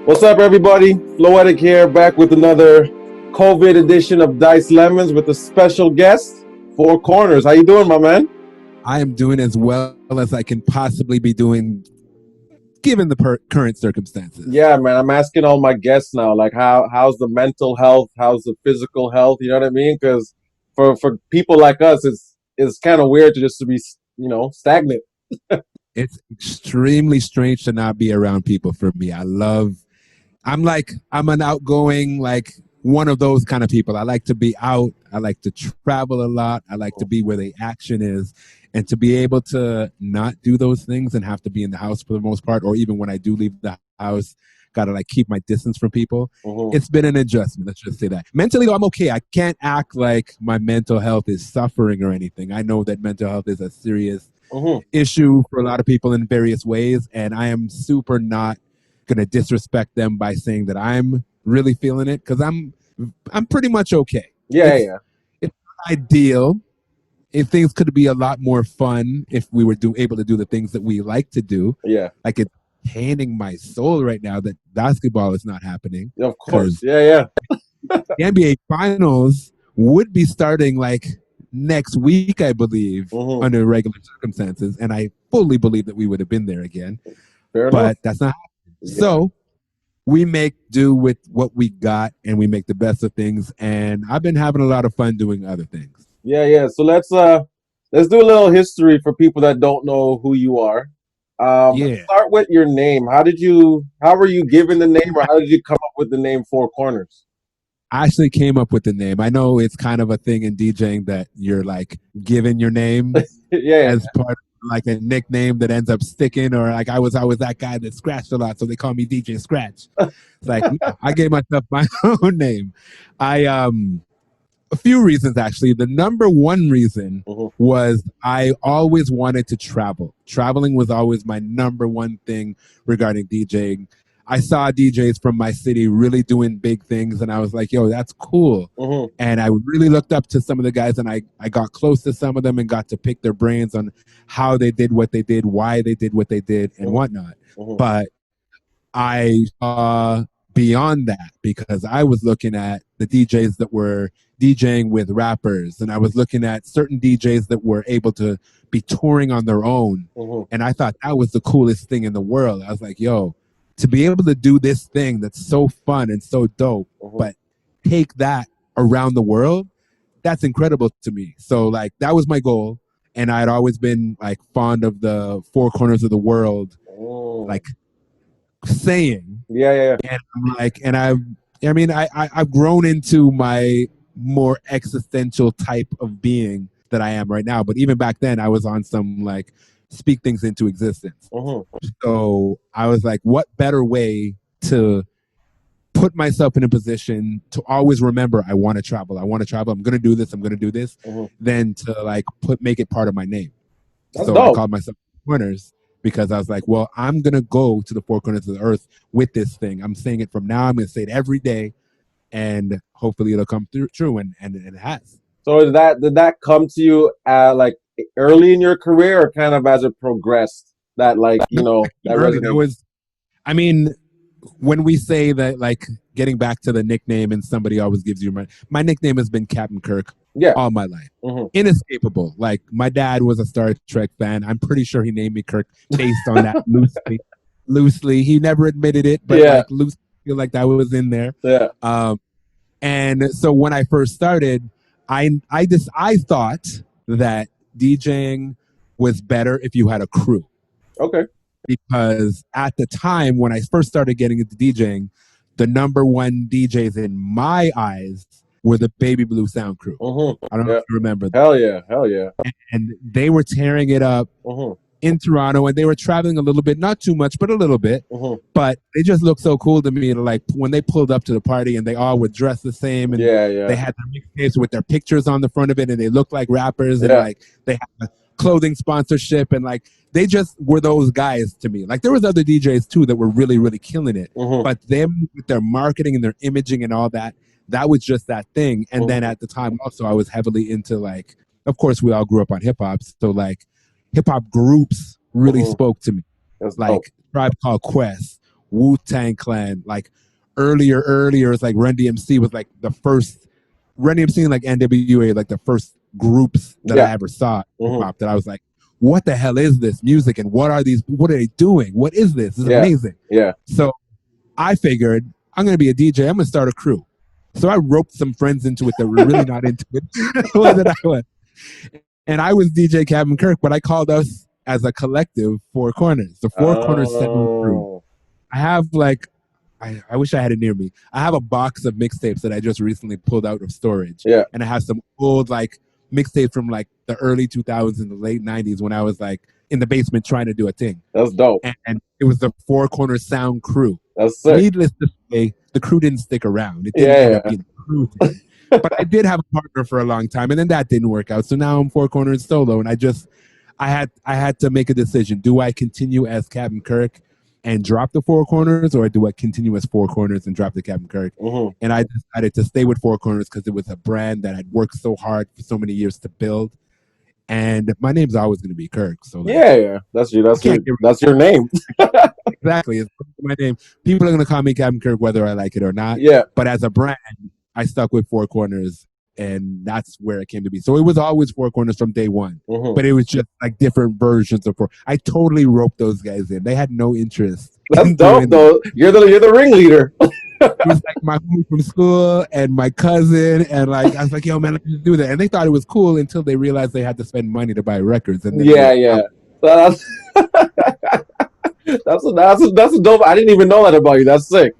What's up, everybody? Floetic here, back with another COVID edition of Dice Lemons with a special guest, 4Korners. How you doing, my man? I am doing as well as I can possibly be doing, given the current circumstances. Yeah, man. I'm asking all my guests now, like, how's the mental health? How's the physical health? You know what I mean? Because for people like us, it's kind of weird to just to be, stagnant. It's extremely strange to not be around people for me. I'm an outgoing, one of those kind of people. I like to be out. I like to travel a lot. I like to be where the action is. And to be able to not do those things and have to be in the house for the most part, or even when I do leave the house, gotta keep my distance from people. Mm-hmm. It's been an adjustment. Let's just say that. Mentally, though, I'm okay. I can't act like my mental health is suffering or anything. I know that mental health is a serious issue for a lot of people in various ways, and I am super not gonna disrespect them by saying that I'm really feeling it, because I'm pretty much okay. It's not ideal. If things could be a lot more fun if we were able to do the things that we like to do. Yeah. Like, it's paining my soul right now that basketball is not happening. Of course. Yeah. The NBA Finals would be starting next week, I believe, under regular circumstances, and I fully believe that we would have been there again. Fair but enough. That's not happening. Yeah. So we make do with what we got, and we make the best of things. And I've been having a lot of fun doing other things. Yeah. So let's do a little history for people that don't know who you are. Let's start with your name. How were you given the name, or how did you come up with the name 4Korners? I actually came up with the name. I know it's kind of a thing in DJing that you're given your name as part of a nickname that ends up sticking, or I was always that guy that scratched a lot, so they call me DJ Scratch. It's I gave myself my own name. A few reasons, actually. The number one reason was I always wanted to travel. Traveling was always my number one thing regarding DJing. I saw DJs from my city really doing big things, and I was like, yo, that's cool. And I really looked up to some of the guys, and I got close to some of them and got to pick their brains on how they did what they did, why they did what they did, and whatnot. But I saw beyond that, because I was looking at the DJs that were DJing with rappers, and I was looking at certain DJs that were able to be touring on their own. And I thought that was the coolest thing in the world. I was like, yo, to be able to do this thing that's so fun and so dope, but take that around the world, that's incredible to me. So that was my goal. And I'd always been fond of the four corners of the world, saying. Yeah. And I've grown into my more existential type of being that I am right now. But even back then, I was on some speak things into existence. So I was like, what better way to put myself in a position to always remember I want to travel. I'm going to do this. Than to make it part of my name. That's so dope. I called myself Corners, because I was like, well, I'm going to go to the four corners of the earth with this thing. I'm saying it from now. I'm going to say it every day, and hopefully it'll come true. And it has. So did that come to you early in your career, or kind of as it progressed? That that early, when we say that, getting back to the nickname, and somebody always gives you my nickname has been Captain Kirk all my life. Inescapable. My dad was a Star Trek fan. I'm pretty sure he named me Kirk based on that loosely. He never admitted it, but loosely I feel like that was in there. And so when I first started, I thought that DJing was better if you had a crew. Okay. Because at the time when I first started getting into DJing, the number one DJs in my eyes were the Baby Blue Sound Crew. I don't know if you remember that. Hell yeah. And they were tearing it up in Toronto, and they were traveling a little bit, not too much, but a little bit. But they just looked so cool to me. When they pulled up to the party, and they all were dressed the same, and they had their mixtapes with their pictures on the front of it, and they looked like rappers, and they had a clothing sponsorship, and they just were those guys to me. There was other DJs too that were really, really killing it, but them with their marketing and their imaging and all that was just that thing. And then at the time also, I was heavily into of course we all grew up on hip hop, so hip hop groups really spoke to me. That's dope. Tribe Called Quest, Wu-Tang Clan, like earlier, it's like Run DMC was like the first, Run DMC and like NWA, like the first groups that I ever saw hip-hop, that I was like, what the hell is this music, and what are they doing? What is this? This is amazing. Yeah. So I figured, I'm going to be a DJ. I'm going to start a crew. So I roped some friends into it that were really not into it the way that I was. And I was DJ Captain Kirk, but I called us as a collective 4Korners, the 4Korners Seven crew. I have like, I wish I had it near me. I have a box of mixtapes that I just recently pulled out of storage. Yeah. And I have some old like mixtapes from like the early 2000s and the late 90s when I was like in the basement trying to do a thing. That's dope. And it was the 4Korners sound crew. That's sick. Needless to say, the crew didn't stick around. It didn't end up being a crew thing. But I did have a partner for a long time, and then that didn't work out. So now I'm 4Korners solo, and I had to make a decision. Do I continue as Captain Kirk and drop the 4Korners, or do I continue as 4Korners and drop the Captain Kirk? And I decided to stay with 4Korners because it was a brand that I'd worked so hard for so many years to build. And my name's always going to be Kirk. So like, that's your name. Exactly, it's my name. People are going to call me Captain Kirk whether I like it or not. Yeah. But as a brand, I stuck with 4Korners, and that's where it came to be. So it was always 4Korners from day one, but it was just like different versions of four. I totally roped those guys in. They had no interest. That's dope, though. You're the ringleader. It was like my homie from school and my cousin, and like I was like, "Yo, man, let's just do that." And they thought it was cool until they realized they had to spend money to buy records. And that's a dope. I didn't even know that about you. That's sick.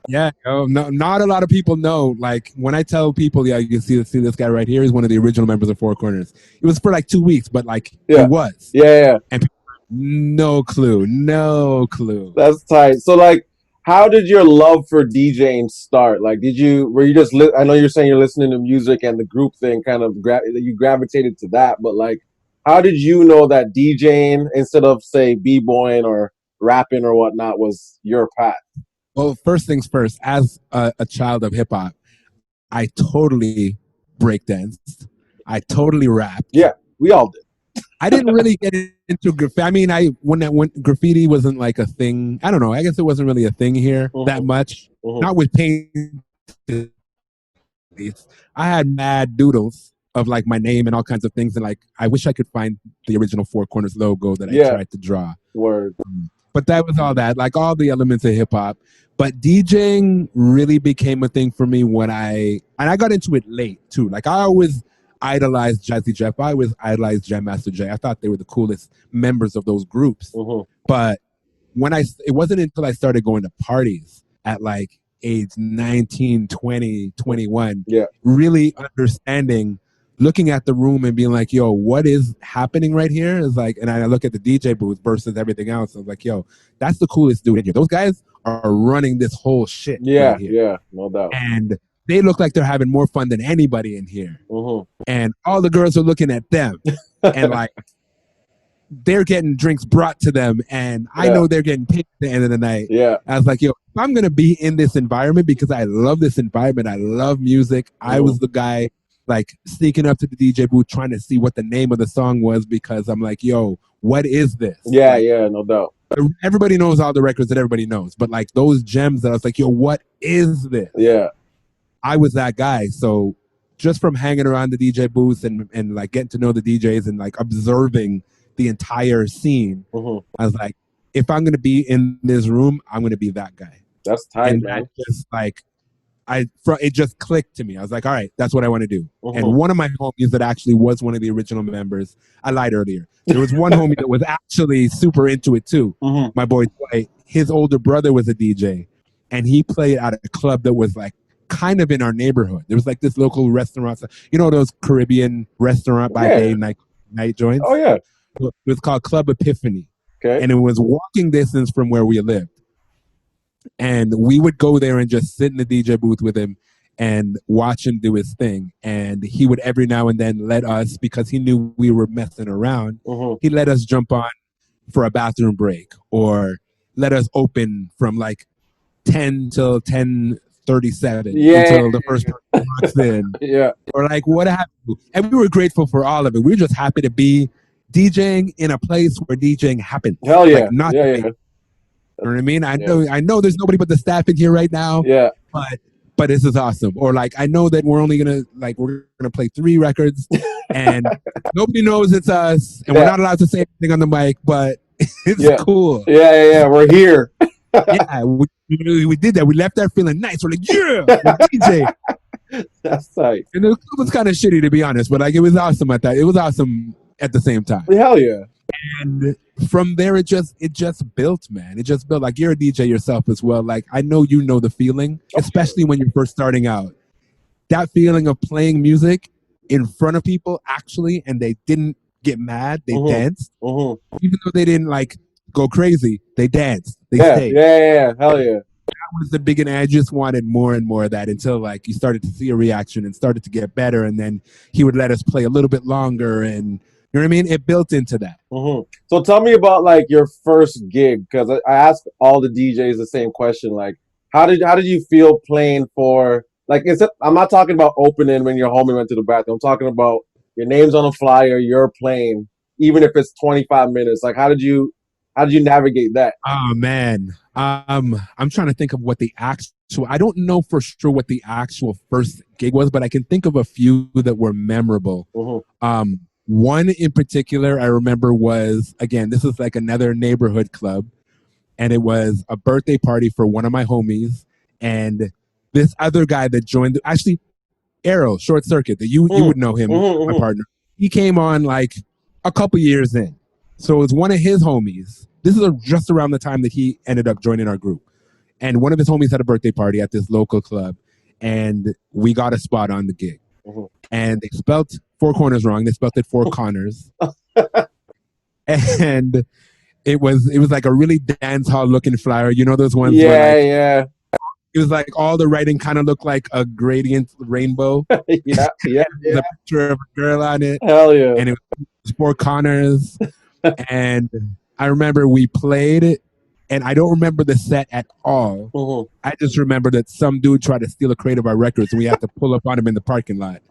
Not a lot of people know. Like when I tell people, you can see this guy right here is one of the original members of 4Korners. It was for like 2 weeks, but like he was. And people, no clue. That's tight. So like, how did your love for DJing start? Like, were you just? I know you're saying you're listening to music and the group thing kind of you gravitated to that, but like, how did you know that DJing instead of say b-boying or rapping or whatnot was your path? Well, first things first, as a child of hip hop, I totally breakdanced. I totally rapped. Yeah, we all did. I didn't really get into graffiti. I mean, when graffiti wasn't like a thing, I don't know. I guess it wasn't really a thing here that much. Not with paint. I had mad doodles of like my name and all kinds of things, and like I wish I could find the original 4Korners logo that I tried to draw. Word. But that was all that, like all the elements of hip hop. But DJing really became a thing for me when I got into it late too. Like I always idolized Jazzy Jeff. I always idolized Jam Master Jay. I thought they were the coolest members of those groups. But it wasn't until I started going to parties at like age 19, 20, 21, really understanding, looking at the room and being like, yo, what is happening right here? Is like, and I look at the DJ booth versus everything else. I was like, yo, that's the coolest dude in here. Those guys are running this whole shit. Yeah, no doubt. And they look like they're having more fun than anybody in here. And all the girls are looking at them and like, they're getting drinks brought to them, and I know they're getting paid at the end of the night. I was like, yo, if I'm going to be in this environment because I love this environment, I love music, I was the guy like sneaking up to the DJ booth trying to see what the name of the song was because I'm like, yo, what is this? No doubt. Everybody knows all the records that everybody knows, but like those gems that I was like, yo, what is this? I was that guy. So just from hanging around the DJ booth and like getting to know the DJs and like observing the entire scene, I was like, if I'm going to be in this room, I'm going to be that guy. That's tight, and man. That just like, it just clicked to me. I was like, all right, that's what I want to do. And one of my homies that actually was one of the original members, I lied earlier. There was one homie that was actually super into it too. My boy Dwight, his older brother was a DJ, and he played at a club that was like kind of in our neighborhood. There was like this local restaurant, you know, those Caribbean restaurant by day night joints. Oh yeah, it was called Club Epiphany. Okay, and it was walking distance from where we lived. And we would go there and just sit in the DJ booth with him and watch him do his thing. And he would every now and then let us, because he knew we were messing around, he let us jump on for a bathroom break or let us open from like 10 till 10:37 until the first person walks in. Or like what happened. And we were grateful for all of it. We were just happy to be DJing in a place where DJing happened. Hell yeah. Like, not You know what I mean? I know there's nobody but the staff in here right now. Yeah. But this is awesome. Or like, I know that we're gonna play 3 records and nobody knows it's us and we're not allowed to say anything on the mic, but it's cool. Yeah. We're here. Yeah, we did that. We left there feeling nice. We're like, yeah, we're DJ. That's tight. And it was kind of shitty, to be honest, but like, it was awesome at that. It was awesome at the same time. Hell yeah. And from there, it just built, man. It just built. Like, you're a DJ yourself as well. Like, I know you know the feeling, especially when you're first starting out. That feeling of playing music in front of people, actually, and they didn't get mad. They danced. Even though they didn't, like, go crazy. They danced. They stayed. Yeah. Hell yeah. That was the big, and I just wanted more and more of that until, like, you started to see a reaction and started to get better, and then he would let us play a little bit longer, and you know what I mean? It built into that. So tell me about like your first gig, because I asked all the DJs the same question. Like, how did you feel playing for? Like, I'm not talking about opening when you're home and went to the bathroom. I'm talking about your name's on a flyer, you're playing, even if it's 25 minutes. Like, how did you navigate that? Oh man, I'm trying to think of what the actual. I don't know for sure what the actual first gig was, but I can think of a few that were memorable. One in particular I remember was, again, this was like another neighborhood club, and it was a birthday party for one of my homies, and this other guy that joined, actually, Arrow, Short Circuit, that you would know him, my partner. He came on like a couple years in. So it was one of his homies. This is just around the time that he ended up joining our group. And one of his homies had a birthday party at this local club, and we got a spot on the gig. And they spelt 4Korners wrong. They spelt it 4Korners. And it was like a really dance hall looking flyer. You know those ones? Yeah. It was like all the writing kind of looked like a gradient rainbow. Yeah. The picture of a girl on it. Hell yeah. And it was 4Korners. And I remember we played it, and I don't remember the set at all. I just remember that some dude tried to steal a crate of our records, and we had to pull up on him in the parking lot.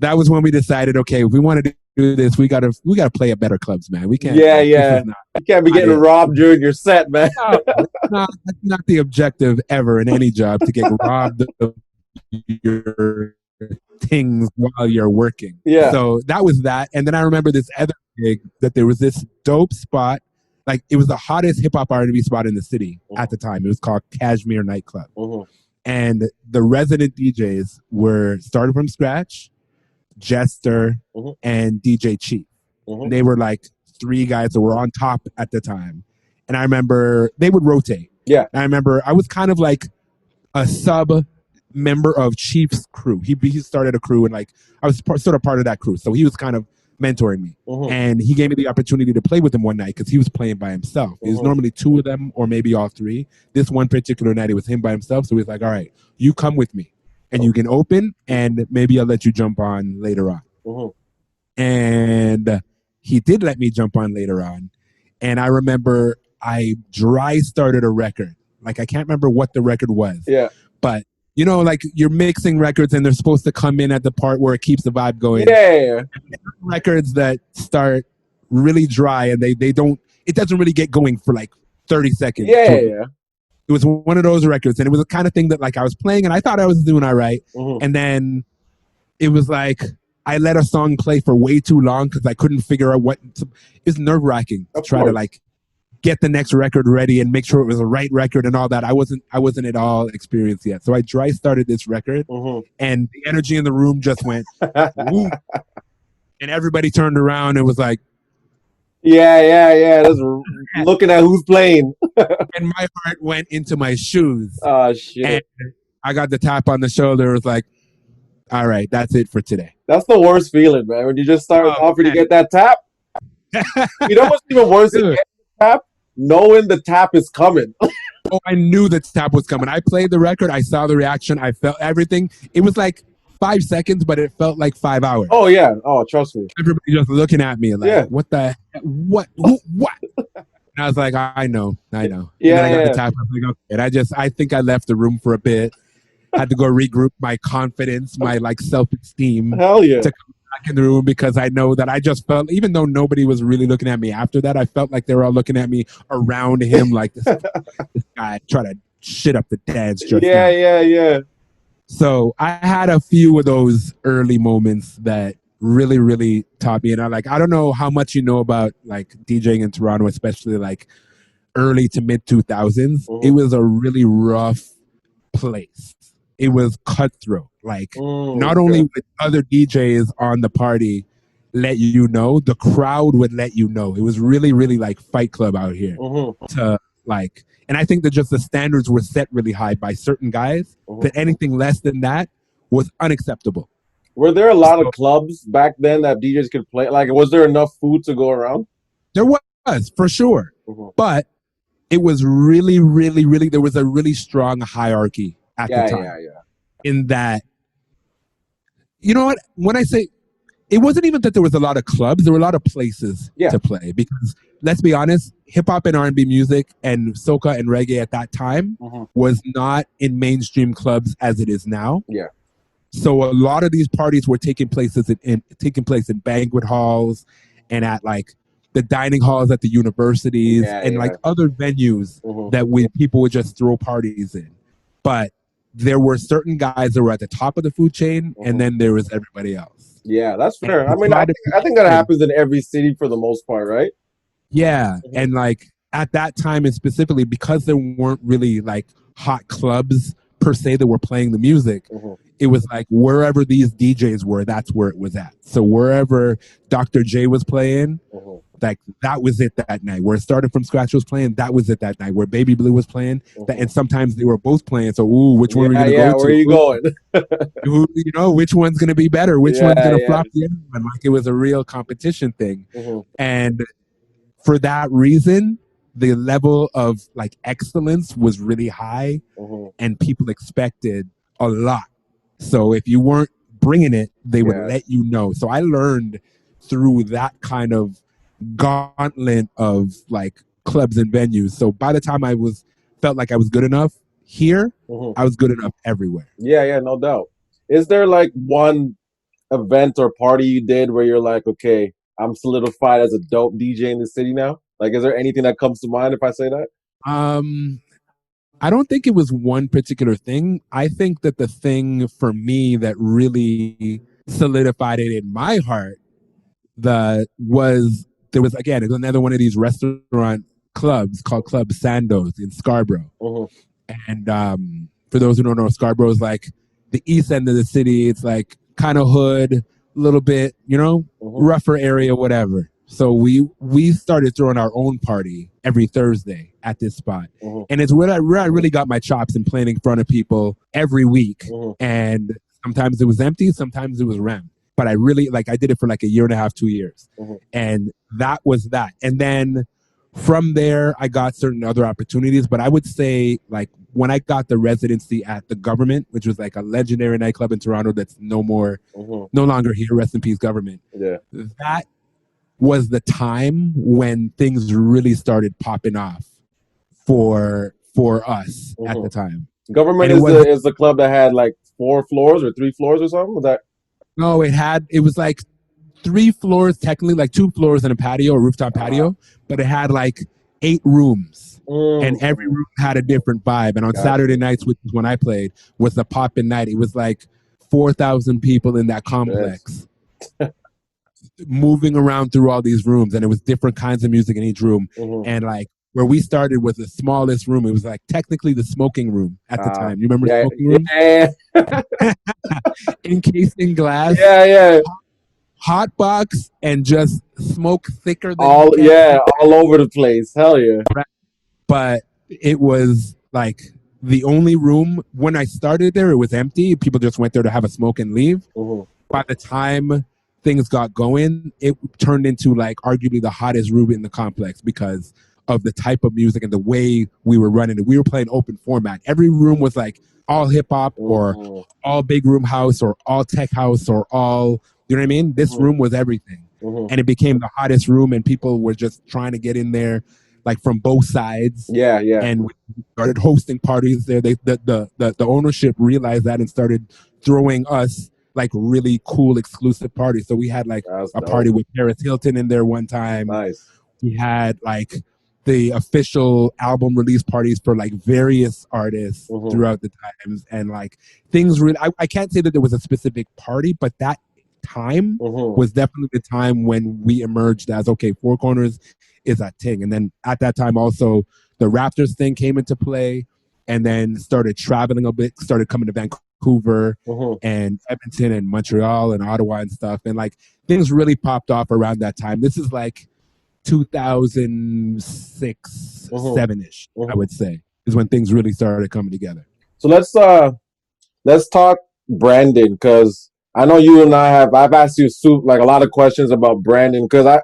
That was when we decided, okay, if we want to do this, we gotta play at better clubs, man. We can't. Yeah. You can't be getting robbed during your set, man. No, that's not the objective ever in any job, to get robbed of your things while you're working. Yeah. So that was that. And then I remember this other gig that there was this dope spot. Like, it was the hottest hip hop R&B spot in the city at the time. It was called Cashmere Nightclub. And the resident DJs were started from scratch, Jester, and DJ Chief. And they were like 3 guys that were on top at the time. And I remember they would rotate. Yeah. And I remember I was kind of like a sub member of Chief's crew. He started a crew, and like I was sort of part of that crew. So he was kind of mentoring me. And he gave me the opportunity to play with him one night because he was playing by himself. It was normally 2 of them or maybe all 3. This one particular night, it was him by himself. So he was like, all right, you come with me and you can open, and maybe I'll let you jump on later on. And he did let me jump on later on. And I remember I dry started a record. Like, I can't remember what the record was. Yeah. But, you know, like, you're mixing records and they're supposed to come in at the part where it keeps the vibe going. Yeah. Records that start really dry and they don't, it doesn't really get going for like 30 seconds. Yeah. It was one of those records, and it was the kind of thing that, like, I was playing and I thought I was doing all right. And then it was like I let a song play for way too long because I couldn't figure out what. It's nerve-wracking to try to, like, get the next record ready and make sure it was the right record and all that. I wasn't at all experienced yet. So I dry started this record, and the energy in the room just went, woo, and everybody turned around and was like, yeah. Just looking at who's playing. And my heart went into my shoes. Oh, shit. And I got the tap on the shoulder. It was like, all right, that's it for today. That's the worst feeling, man. When you just start offering to get that tap. You know what's even worse than getting the tap? Knowing the tap is coming. Oh, I knew the tap was coming. I played the record. I saw the reaction. I felt everything. It was like 5 seconds, but it felt like 5 hours. Oh, yeah. Oh, trust me. Everybody just looking at me like, what the heck? What? And I was like, I know. Yeah. And then I got the tap. I was like, okay. And I think I left the room for a bit. Had to go regroup my confidence, my, like, self-esteem. Hell yeah. To come back in the room because I know that I just felt, even though nobody was really looking at me after that, I felt like they were all looking at me around him like this guy try to shit up the dance just now. Yeah. So I had a few of those early moments that really, really taught me. And I don't know how much you know about like DJing in Toronto, especially like early to mid 2000s. It was a really rough place. It was cutthroat. Like not only would other DJs on the party let you know, the crowd would let you know. It was really, really like Fight Club out here. To like, and I think that just the standards were set really high by certain guys that anything less than that was unacceptable. Were there a lot of clubs back then that DJs could play? Like, was there enough food to go around? There was, for sure. But it was really, really, really, there was a really strong hierarchy at the time. In that, you know what? When I say, it wasn't even that there was a lot of clubs, there were a lot of places to play. Because let's be honest, hip hop and R&B music and soca and reggae at that time was not in mainstream clubs as it is now. So a lot of these parties were taking place in banquet halls and at like the dining halls at the universities and like other venues that people would just throw parties in. But there were certain guys that were at the top of the food chain, and then there was everybody else. Yeah, that's fair. I mean, I think that happens in every city for the most part, right? Yeah, and like at that time, and specifically because there weren't really like hot clubs per se that were playing the music, it was like wherever these DJs were, that's where it was at. So wherever Dr. J was playing, like that was it that night. Where it started from scratch was playing, that was it that night. Where Baby Blue was playing, and sometimes they were both playing. So, which one are we gonna go to? Where are you going? You know, which one's gonna be better? Which one's gonna flop the other one? Like it was a real competition thing, and for that reason, the level of like excellence was really high, and people expected a lot. So if you weren't bringing it, they would let you know. So I learned through that kind of gauntlet of like clubs and venues. So by the time felt like I was good enough here, I was good enough everywhere. Yeah, no doubt. Is there like one event or party you did where you're like, okay, I'm solidified as a dope DJ in the city now? Like, is there anything that comes to mind if I say that? I don't think it was one particular thing. I think that the thing for me that really solidified it in my heart there was again another one of these restaurant clubs called Club Sandoz in Scarborough. And for those who don't know, Scarborough is like the east end of the city. It's like kind of hood, a little bit, rougher area, whatever. So we started throwing our own party every Thursday at this spot. And it's where I really got my chops in playing in front of people every week. And sometimes it was empty, sometimes it was rammed. But I did it for like a year and a half, 2 years. And that was that. And then from there, I got certain other opportunities. But I would say like when I got the residency at the Government, which was like a legendary nightclub in Toronto that's no longer here, rest in peace, Government. That was the time when things really started popping off for us at the time. Government is the club that had like 4 floors or 3 floors or something? Was that? No, it was like 3 floors, technically like 2 floors and a patio, a rooftop patio, but it had like 8 rooms. And every room had a different vibe. And on Saturday nights, which is when I played, was the poppin' night. It was like 4,000 people in that complex. Moving around through all these rooms, and it was different kinds of music in each room. And like where we started was the smallest room. It was like technically the smoking room at the time. You remember smoking room? Encased in glass. Hot box and just smoke thicker than all over the place. Hell yeah. But it was like the only room when I started there, it was empty. People just went there to have a smoke and leave. By the time things got going, it turned into like arguably the hottest room in the complex because of the type of music and the way we were running it. We were playing open format. Every room was like all hip hop or all big room house or all tech house or all, you know what I mean? This room was everything. And it became the hottest room and people were just trying to get in there like from both sides. And we started hosting parties there. The ownership realized that and started throwing us like really cool exclusive parties. So we had like a party with Paris Hilton in there one time. Nice. We had like the official album release parties for like various artists throughout the times, and like things really. I can't say that there was a specific party, but that time was definitely the time when we emerged as, okay, 4Korners is a thing. And then at that time also the Raptors thing came into play, and then started traveling a bit, started coming to Vancouver and Edmonton and Montreal and Ottawa and stuff, and like things really popped off around that time. This is like 2006 7ish, I would say, is when things really started coming together. So let's talk branding, because I know you and I've asked you like a lot of questions about branding, because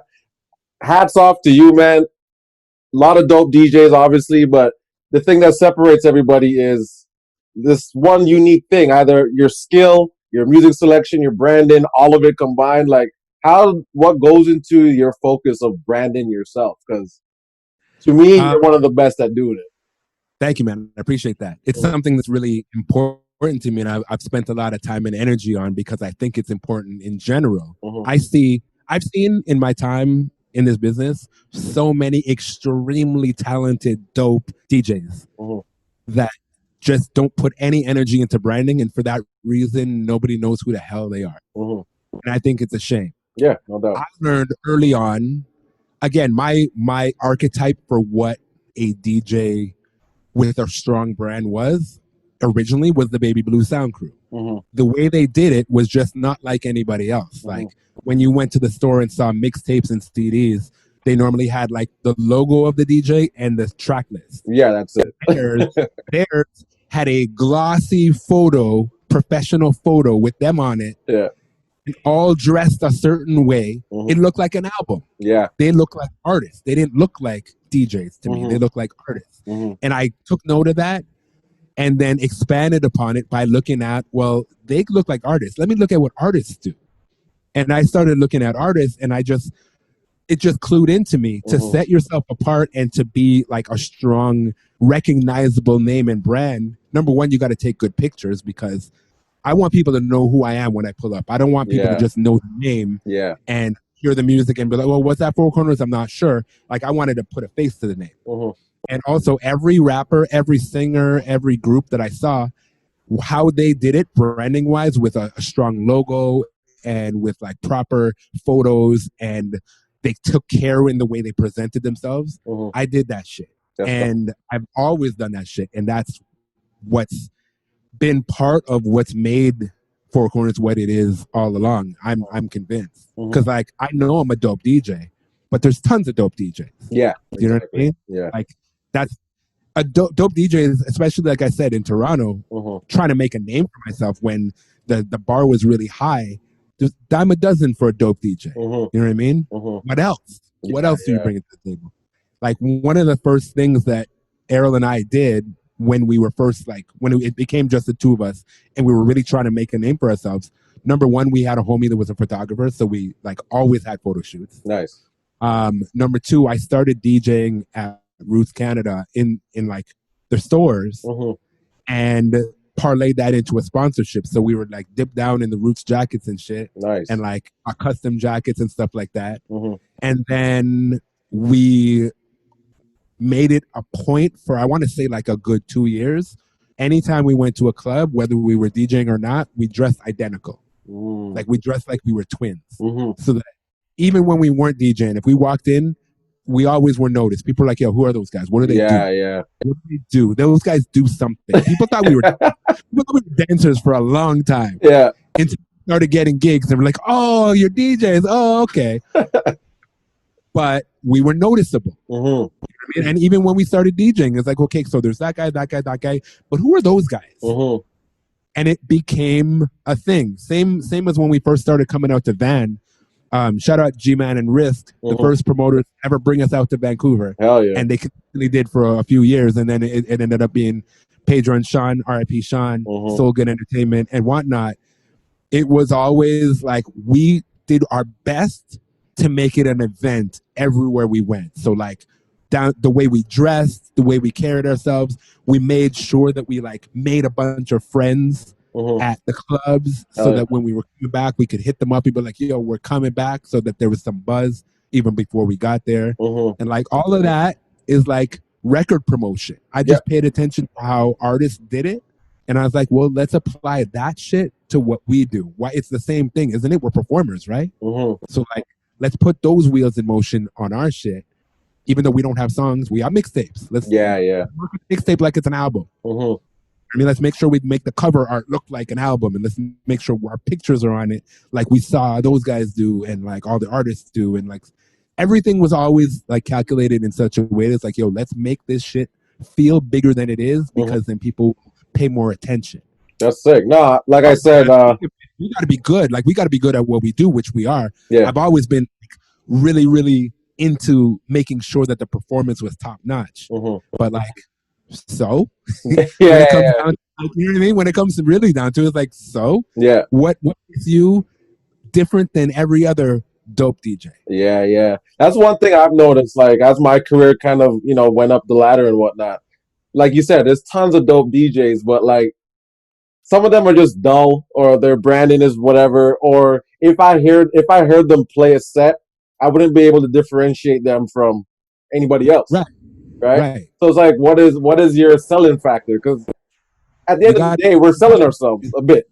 hats off to you, man. A lot of dope DJs, obviously, but the thing that separates everybody is this one unique thing, either your skill, your music selection, your branding, all of it combined. Like, what goes into your focus of branding yourself? Because to me, you're one of the best at doing it. Thank you, man. I appreciate that. It's something that's really important to me, and I've spent a lot of time and energy on, because I think it's important in general. I've seen in my time in this business so many extremely talented, dope DJs that just don't put any energy into branding, and for that reason, nobody knows who the hell they are. And I think it's a shame. Yeah, no doubt. I learned early on, again, my archetype for what a DJ with a strong brand was originally was the Baby Blue Sound Crew. The way they did it was just not like anybody else. Like when you went to the store and saw mixtapes and CDs, they normally had like the logo of the DJ and the track list. Yeah, that's it. Theirs had a glossy photo, professional photo with them on it. Yeah. All dressed a certain way. It looked like an album. Yeah. They looked like artists. They didn't look like DJs to me. They looked like artists. And I took note of that and then expanded upon it by looking at, well, they look like artists. Let me look at what artists do. And I started looking at artists, and it just clued into me to set yourself apart and to be like a strong, recognizable name and brand. Number one, you got to take good pictures, because I want people to know who I am when I pull up. I don't want people to just know the name and hear the music and be like, well, what's that 4Korners? I'm not sure. Like, I wanted to put a face to the name. And also every rapper, every singer, every group that I saw, how they did it branding wise with a strong logo and with like proper photos, and they took care in the way they presented themselves. I did that shit. And I've always done that shit. And that's what's been part of what's made 4Korners what it is all along. I'm convinced, because like I know I'm a dope DJ, but there's tons of dope DJs. Yeah, you know what I mean? Yeah, like that's a dope DJs, especially like I said in Toronto, trying to make a name for myself when the bar was really high. There's dime a dozen for a dope DJ. You know what I mean? What else? What else do you bring to the table? Like one of the first things that Errol and I did when we were first, like when it became just the two of us and we were really trying to make a name for ourselves. Number one, we had a homie that was a photographer, so we like always had photo shoots. Nice. Number two, I started DJing at Roots Canada in like their stores and parlayed that into a sponsorship. So we would like dip down in the Roots jackets and shit. Nice. And like our custom jackets and stuff like that. And then we made it a point for, I want to say like a good 2 years. Anytime we went to a club, whether we were DJing or not, we dressed identical. Like we dressed like we were twins. So that even when we weren't DJing, if we walked in, we always were noticed. People were like, yo, who are those guys? What do they do? Yeah. What do they do? Those guys do something. People thought we were dancers for a long time. Yeah. Until we started getting gigs and we're like, oh, you're DJs. Oh, okay. But we were noticeable. And even when we started DJing, it's like, okay, so there's that guy. But who are those guys? And it became a thing. Same as when we first started coming out to Van. Shout out G-Man and Risk, the first promoters ever bring us out to Vancouver. Hell yeah. And they continually did for a few years. And then it ended up being Pedro and Sean, RIP Sean, Soul Good Entertainment and whatnot. It was always like we did our best to make it an event everywhere we went. So like down the way we dressed, the way we carried ourselves, we made sure that we like made a bunch of friends at the clubs so that when we were coming back, we could hit them up. People like, yo, we're coming back, so that there was some buzz even before we got there. And like all of that is like record promotion. I just paid attention to how artists did it. And I was like, well, let's apply that shit to what we do. Why? It's the same thing, isn't it? We're performers, right? So like, let's put those wheels in motion on our shit. Even though we don't have songs, we have mixtapes. Let's work with mixtape like it's an album. I mean, let's make sure we make the cover art look like an album, and let's make sure our pictures are on it like we saw those guys do, and like all the artists do, and like everything was always like calculated in such a way that's like, yo, let's make this shit feel bigger than it is, because then people pay more attention. That's sick. No, like I said, we got to be good. Like, we got to be good at what we do, which we are. Yeah. I've always been like, really, really into making sure that the performance was top notch. But like, so when it comes down to, you know what I mean? When it comes to really down to it, it's like, so what makes you different than every other dope DJ? Yeah. That's one thing I've noticed. Like, as my career kind of, went up the ladder and whatnot. Like you said, there's tons of dope DJs, but like some of them are just dull, or their branding is whatever. Or if I heard them play a set, I wouldn't be able to differentiate them from anybody else. Right. So it's like, what is your selling factor? Because at the end of the day, we're selling ourselves a bit.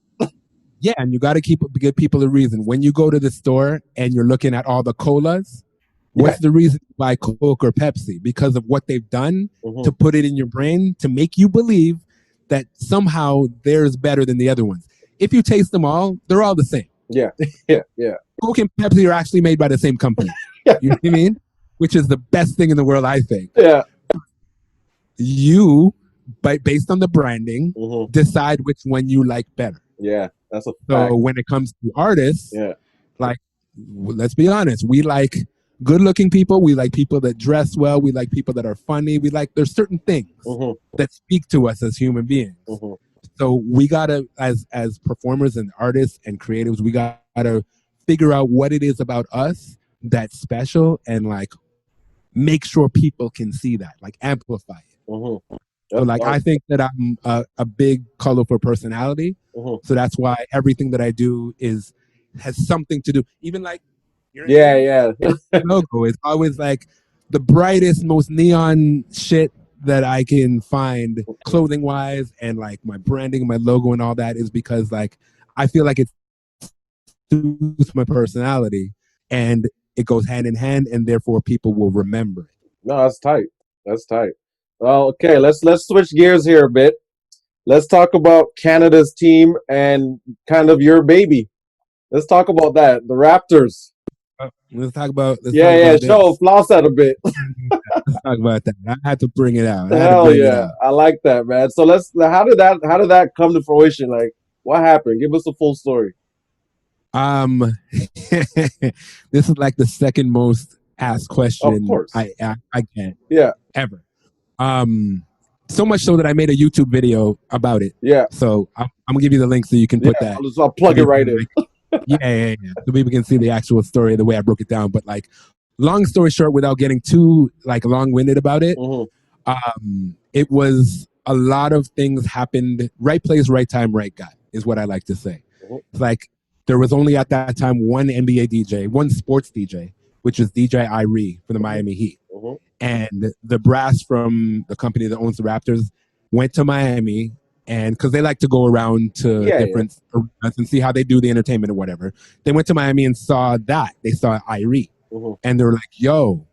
Yeah, and you got to give people a reason. When you go to the store and you're looking at all the colas, what's the reason to buy Coke or Pepsi? Because of what they've done to put it in your brain to make you believe that somehow theirs better than the other ones. If you taste them all, they're all the same. Yeah. Coke and Pepsi are actually made by the same company. You know what I mean? Which is the best thing in the world, I think. Yeah. You, based on the branding, decide which one you like better. Yeah, that's a fact. So when it comes to artists, like, let's be honest, we like good-looking people. We like people that dress well. We like people that are funny. There's certain things that speak to us as human beings. So we gotta, as performers and artists and creatives, we gotta figure out what it is about us that's special, and like make sure people can see that, like amplify it. So like, I think that I'm a big colorful personality. So that's why everything that I do has something to do. Even like, logo is always like the brightest, most neon shit that I can find, clothing wise, and like my branding, my logo, and all that is because like I feel like it suits my personality, and it goes hand in hand, and therefore people will remember it. No, that's tight. Well, okay, let's switch gears here a bit. Let's talk about Canada's team and kind of your baby. Let's talk about that, the Raptors. Let's talk about show floss that a bit. Let's talk about that. I had to bring it out. I like that, man. So how did that come to fruition? Like, what happened? Give us a full story. This is like the second most asked question. Of course. I can't. Yeah. Ever. So much so that I made a YouTube video about it. Yeah. So I'm gonna give you the link so you can put that. I'll plug it right in. Yeah. So people can see the actual story, the way I broke it down. But like, long story short, without getting too like long-winded about it, it was a lot of things happened. Right place, right time, right guy is what I like to say. It's like there was only at that time one NBA DJ, one sports DJ, which is DJ Irie for the Miami Heat. And the brass from the company that owns the Raptors went to Miami, and because they like to go around to different arenas and see how they do the entertainment or whatever. They went to Miami and saw that. They saw Irie. And they were like, yo,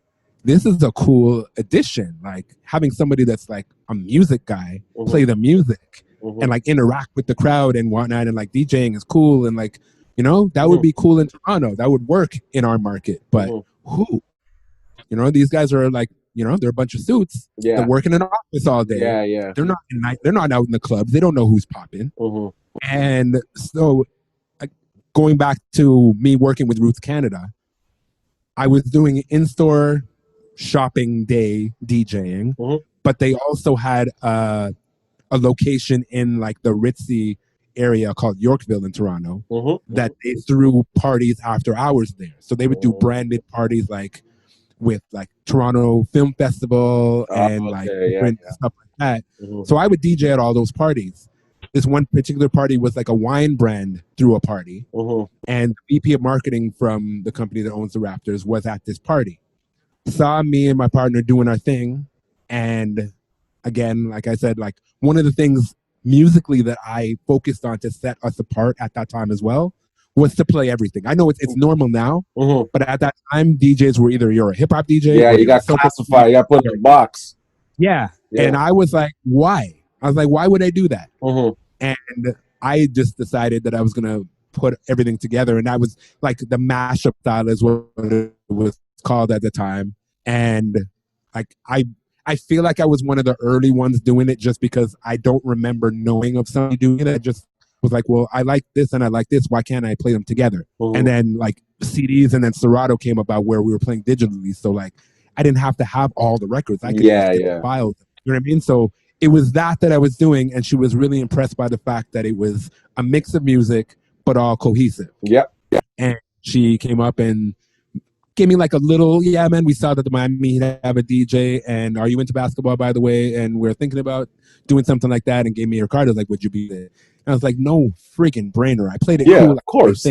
this is a cool addition. Like, having somebody that's like a music guy play the music and like interact with the crowd and whatnot, and like DJing is cool, and like, that would be cool in Toronto. That would work in our market. But who? These guys are like, they're a bunch of suits. They're working in an office all day. They're not out in the clubs. They don't know who's popping. And so, going back to me working with Roots Canada, I was doing in-store shopping day DJing, but they also had a location in like the ritzy area called Yorkville in Toronto that they threw parties after hours there. So they would do branded parties like with like Toronto Film Festival and different stuff like that. So I would DJ at all those parties. this one particular party was like a wine brand threw a party, and the VP of marketing from the company that owns the Raptors was at this party. Saw me and my partner doing our thing, and again, like I said, like one of the things musically that I focused on to set us apart at that time as well was to play everything. I know it's normal now, but at that time, DJs were either you're a hip hop DJ, yeah, you got classified, you got put in a box. Yeah, and I was like, why? I was like, why would I do that? And I just decided that I was gonna put everything together, and that was like the mashup style is what it was called at the time. And like I feel like I was one of the early ones doing it, just because I don't remember knowing of somebody doing it. I just was like, well, I like this and I like this. Why can't I play them together? And then like CDs and then Serato came about where we were playing digitally. So like I didn't have to have all the records. I could just get the files. You know what I mean? So it was that I was doing, and she was really impressed by the fact that it was a mix of music, but all cohesive. Yep. And she came up and gave me like a little, yeah, man, we saw that the Miami Heat have a DJ, and are you into basketball, by the way? And we're thinking about doing something like that, and gave me her card. I was like, would you be there? And I was like, no freaking brainer. I played it cool. Of course.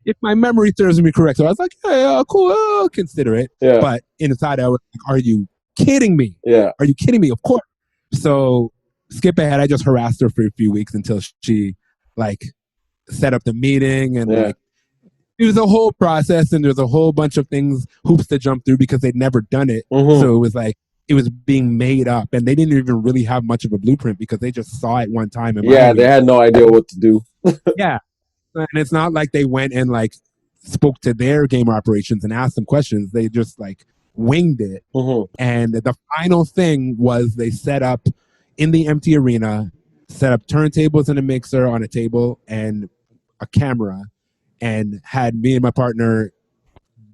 If my memory serves me correct. So I was like, yeah, cool, I'll consider it. Yeah. But inside I was like, are you kidding me? Yeah. Are you kidding me? Of course. So skip ahead. I just harassed her for a few weeks until she like set up the meeting, and like it was a whole process, and there's a whole bunch of things, hoops to jump through because they'd never done it. So it was like it was being made up, and they didn't even really have much of a blueprint because they just saw it one time. They had no idea what to do. Yeah. And it's not like they went and like spoke to their game operations and asked them questions. They just like winged it. And the final thing was they set up in the empty arena, set up turntables and a mixer on a table and a camera, and had me and my partner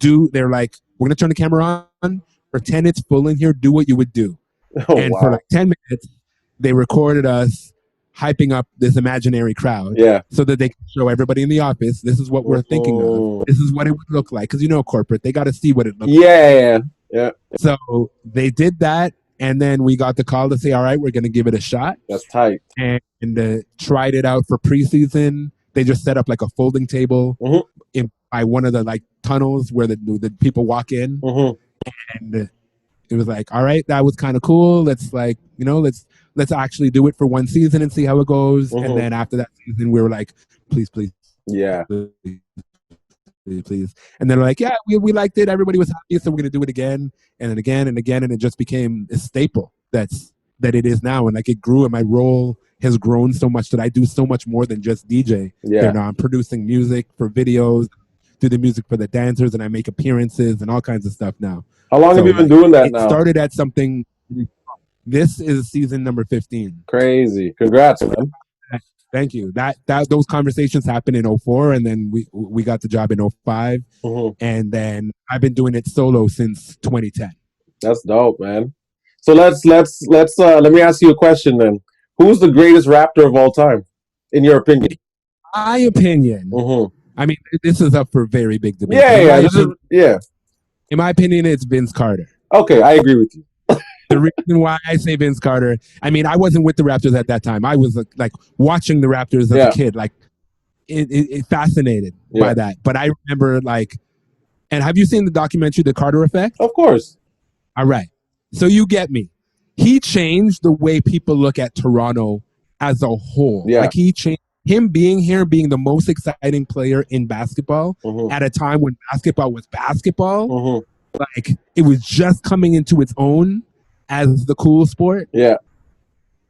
they're like, we're going to turn the camera on, pretend it's full in here, do what you would do. For like 10 minutes, they recorded us hyping up this imaginary crowd so that they can show everybody in the office, this is what we're thinking of. This is what it would look like. Because, you know, corporate, they got to see what it looks like. Yeah. So they did that. And then we got the call to say, all right, we're going to give it a shot. That's tight. And tried it out for preseason. They just set up like a folding table by one of the like tunnels where the people walk in. And it was like, all right, that was kind of cool. Let's like, you know, let's actually do it for one season and see how it goes. And then after that season, we were like, please. Yeah. Please. And then like, yeah, we liked it. Everybody was happy. So we're going to do it again and then again and again. And it just became a staple that it is now. And like it grew, and my role has grown so much that I do so much more than just DJ. Yeah. Now I'm producing music for videos, do the music for the dancers, and I make appearances and all kinds of stuff now. How long have you been doing that now? It started at something. This is season number 15. Crazy. Congrats, man. Thank you. Those conversations happened in 2004, and then we got the job in 2005. And then I've been doing it solo since 2010. That's dope, man. So let's let me ask you a question then. Who's the greatest Raptor of all time, in your opinion? My opinion. I mean, this is up for very big debate. In my opinion, it's Vince Carter. Okay, I agree with you. The reason why I say Vince Carter, I mean, I wasn't with the Raptors at that time. I was like watching the Raptors as a kid, like it fascinated by that. But I remember like, and have you seen the documentary, The Carter Effect? Of course. All right. So you get me. He changed the way people look at Toronto as a whole. Yeah. Like he changed. Him being here, being the most exciting player in basketball at a time when basketball was basketball, like it was just coming into its own as the cool sport. Yeah.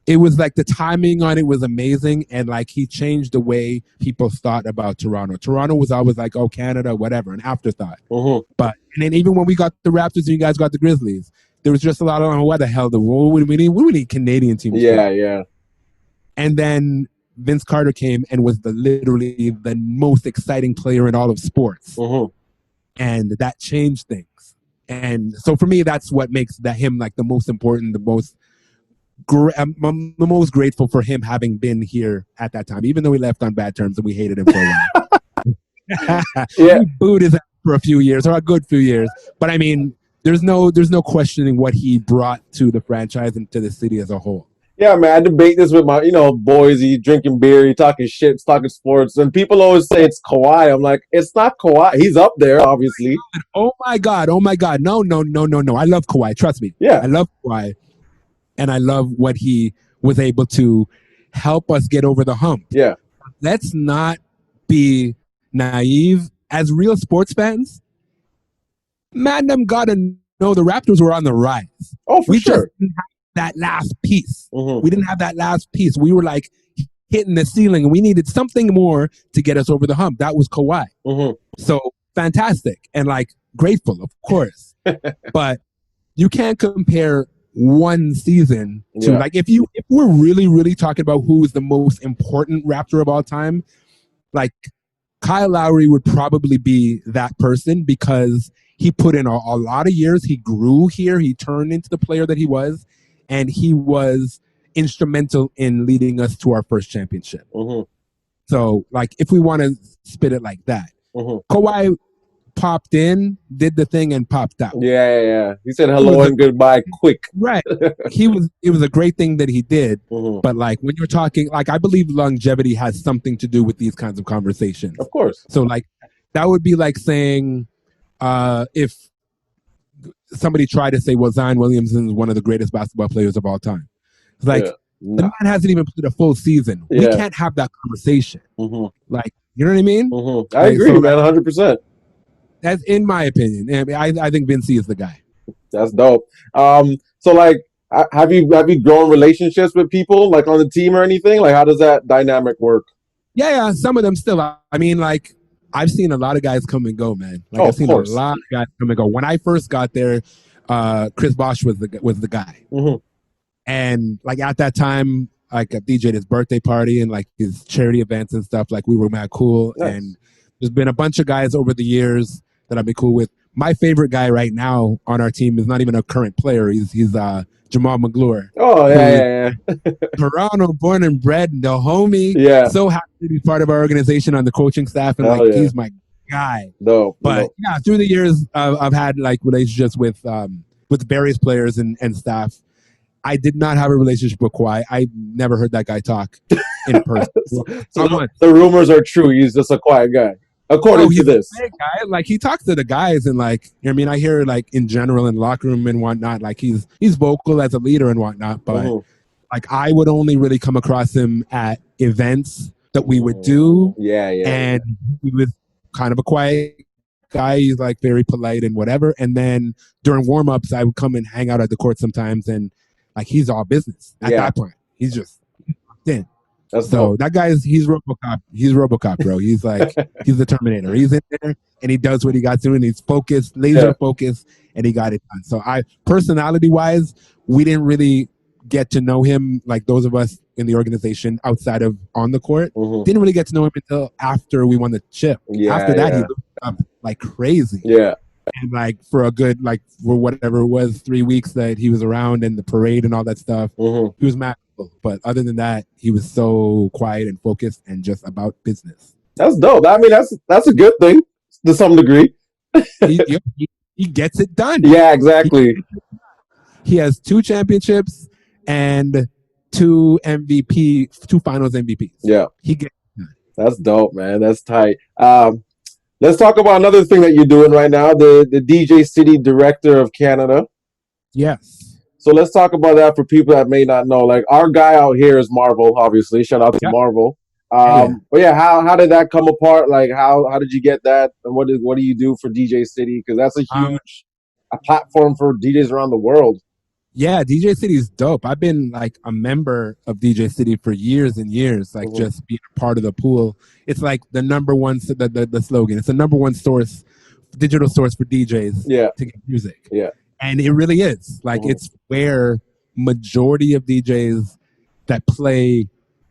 It was like the timing on it was amazing, and like he changed the way people thought about Toronto. Toronto was always like, oh, Canada, whatever, an afterthought. But and then even when we got the Raptors and you guys got the Grizzlies, there was just a lot of, what the hell, what do we need Canadian teams? Yeah. And then Vince Carter came and was literally the most exciting player in all of sports. And that changed things. And so for me, that's what makes him like the most important, I'm the most grateful for him having been here at that time, even though he left on bad terms and we hated him for a while. We booed his ass for a few years, or a good few years. But I mean, there's no questioning what he brought to the franchise and to the city as a whole. Yeah, man, I debate this with my, boys. You drinking beer, you talking shit, talking sports, and people always say it's Kawhi. I'm like, it's not Kawhi. He's up there, obviously. Oh my god! Oh my god! No, no, no, no, no! I love Kawhi. Trust me. Yeah, I love Kawhi, and I love what he was able to help us get over the hump. yeah. Let's not be naive. As real sports fans, man, them gotta know the Raptors were on the rise. Oh, for We sure. just didn't have that last piece. Mm-hmm. We didn't have that last piece. We were like hitting the ceiling, and we needed something more to get us over the hump. That was Kawhi. Mm-hmm. So fantastic and like grateful, of course. But you can't compare one season to like if we're really talking about who is the most important Raptor of all time, like Kyle Lowry would probably be that person because he put in a lot of years. He grew here. He turned into the player that he was, and he was instrumental in leading us to our first championship. Mm-hmm. So, like, if we want to spit it like that, Kawhi popped in, did the thing, and popped out. Yeah. He said hello and goodbye quick. Right. It was a great thing that he did. But like when you're talking, like I believe longevity has something to do with these kinds of conversations. Of course. So like that would be like saying if somebody tried to say, well, Zion Williamson is one of the greatest basketball players of all time. It's like the man hasn't even played a full season. We can't have that conversation. Like, you know what I mean? I agree, man, 100%. That's in my opinion. I think Vince is the guy. That's dope. So like, have you grown relationships with people like on the team or anything? Like, how does that dynamic work? Yeah. Some of them still. I mean, like, I've seen a lot of guys come and go, man. Like, I've seen a lot of guys come and go. When I first got there, Chris Bosh was the guy, and like at that time, like I DJ'd his birthday party and like his charity events and stuff. Like we were mad cool, and there's been a bunch of guys over the years that I've been cool with. My favorite guy right now on our team is not even a current player. He's Jamal McGlure. Oh yeah. Toronto, born and bred, the homie. Yeah. So happy to be part of our organization on the coaching staff, and he's my guy. Dope. But yeah, through the years, I've had like relationships with various players and staff. I did not have a relationship with Kawhi. I never heard that guy talk in person. The rumors are true. He's just a quiet guy. According to this, guy, like he talks to the guys and like, you know what I mean, I hear like in general in locker room and whatnot, like he's vocal as a leader and whatnot, but like I would only really come across him at events that we would do. And he was kind of a quiet guy. He's like very polite and whatever. And then during warm-ups, I would come and hang out at the court sometimes, and like he's all business at that point. He's just in. That guy he's RoboCop. He's RoboCop, bro. He's like he's the Terminator. He's in there and he does what he got to do, and he's focused, laser focused, and he got it done. So personality wise, we didn't really get to know him, like those of us in the organization outside of on the court. Didn't really get to know him until after we won the chip. After that, he looked up like crazy. And like for a good, like for whatever it was, 3 weeks that he was around and the parade and all that stuff, he was magical. But other than that, he was so quiet and focused and just about business. That's dope. I mean, that's a good thing to some degree. he gets it done. Yeah, exactly. He has 2 championships and 2 finals MVPs. Yeah. He gets it done. That's dope, man. That's tight. Let's talk about another thing that you're doing right now, the DJ City Director of Canada. Yes. So let's talk about that for people that may not know. Like our guy out here is Marvel, obviously. Shout out to Marvel. But yeah, how did that come apart? Like how did you get that? And what do you do for DJ City? Because that's a huge a platform for DJs around the world. Yeah, DJ City is dope. I've been like a member of DJ City for years and years, like just being a part of the pool. It's like the number one, the slogan. It's the number one source, digital source for DJs to get music. Yeah. And it really is. Like it's where majority of DJs that play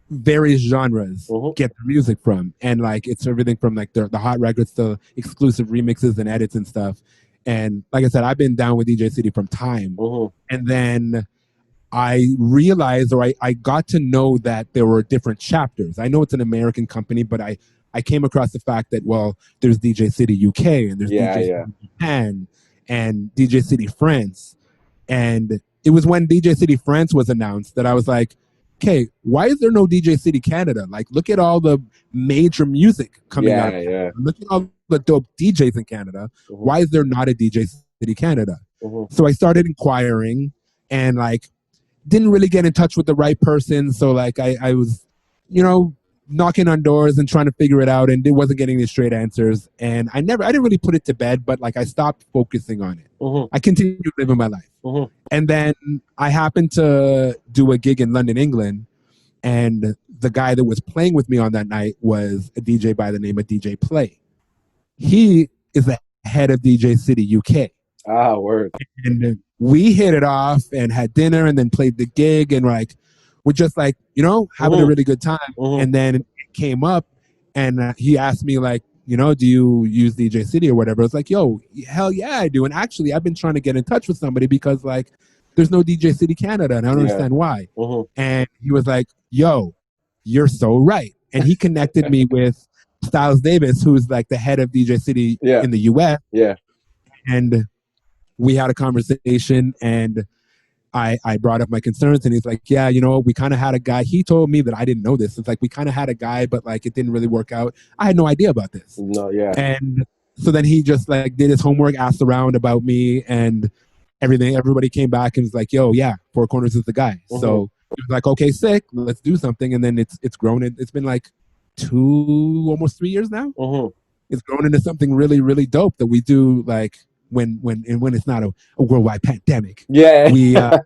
various genres get their music from. And like it's everything from like the hot records to exclusive remixes and edits and stuff. And like I said, I've been down with DJ City from time. And then I realized, or I got to know that there were different chapters. I know it's an American company, but I came across the fact that, well, there's DJ City UK and there's DJ City Japan and DJ City France. And it was when DJ City France was announced that I was like, okay, why is there no DJ City Canada? Like, look at all the major music coming out of Canada. Yeah. Look at all the dope DJs in Canada. Why is there not a DJ City Canada? So I started inquiring and like didn't really get in touch with the right person. So like I was, knocking on doors and trying to figure it out, and it wasn't getting the straight answers. And I didn't really put it to bed, but like I stopped focusing on it. I continued living my life. And then I happened to do a gig in London, England, and the guy that was playing with me on that night was a DJ by the name of DJ Play. He is the head of DJ City UK. Ah, word. And we hit it off and had dinner and then played the gig, and like we're just like, having a really good time. And then it came up and he asked me like, do you use DJ City or whatever? It's like, yo, hell yeah, I do. And actually I've been trying to get in touch with somebody because like there's no DJ City Canada and I don't understand why. And he was like, yo, you're so right. And he connected me with Styles Davis, who's like the head of DJ City in the US. And we had a conversation and I brought up my concerns and he's like, yeah, we kind of had a guy. He told me that I didn't know this. It's like, we kind of had a guy, but like, it didn't really work out. I had no idea about this. And so then he just like did his homework, asked around about me and everything. Everybody came back and was like, yo, yeah, 4Korners is the guy. So he was like, okay, sick, let's do something. And then it's grown. It's been like almost 3 years now. It's grown into something really, really dope that we do like, when it's not a worldwide pandemic. We have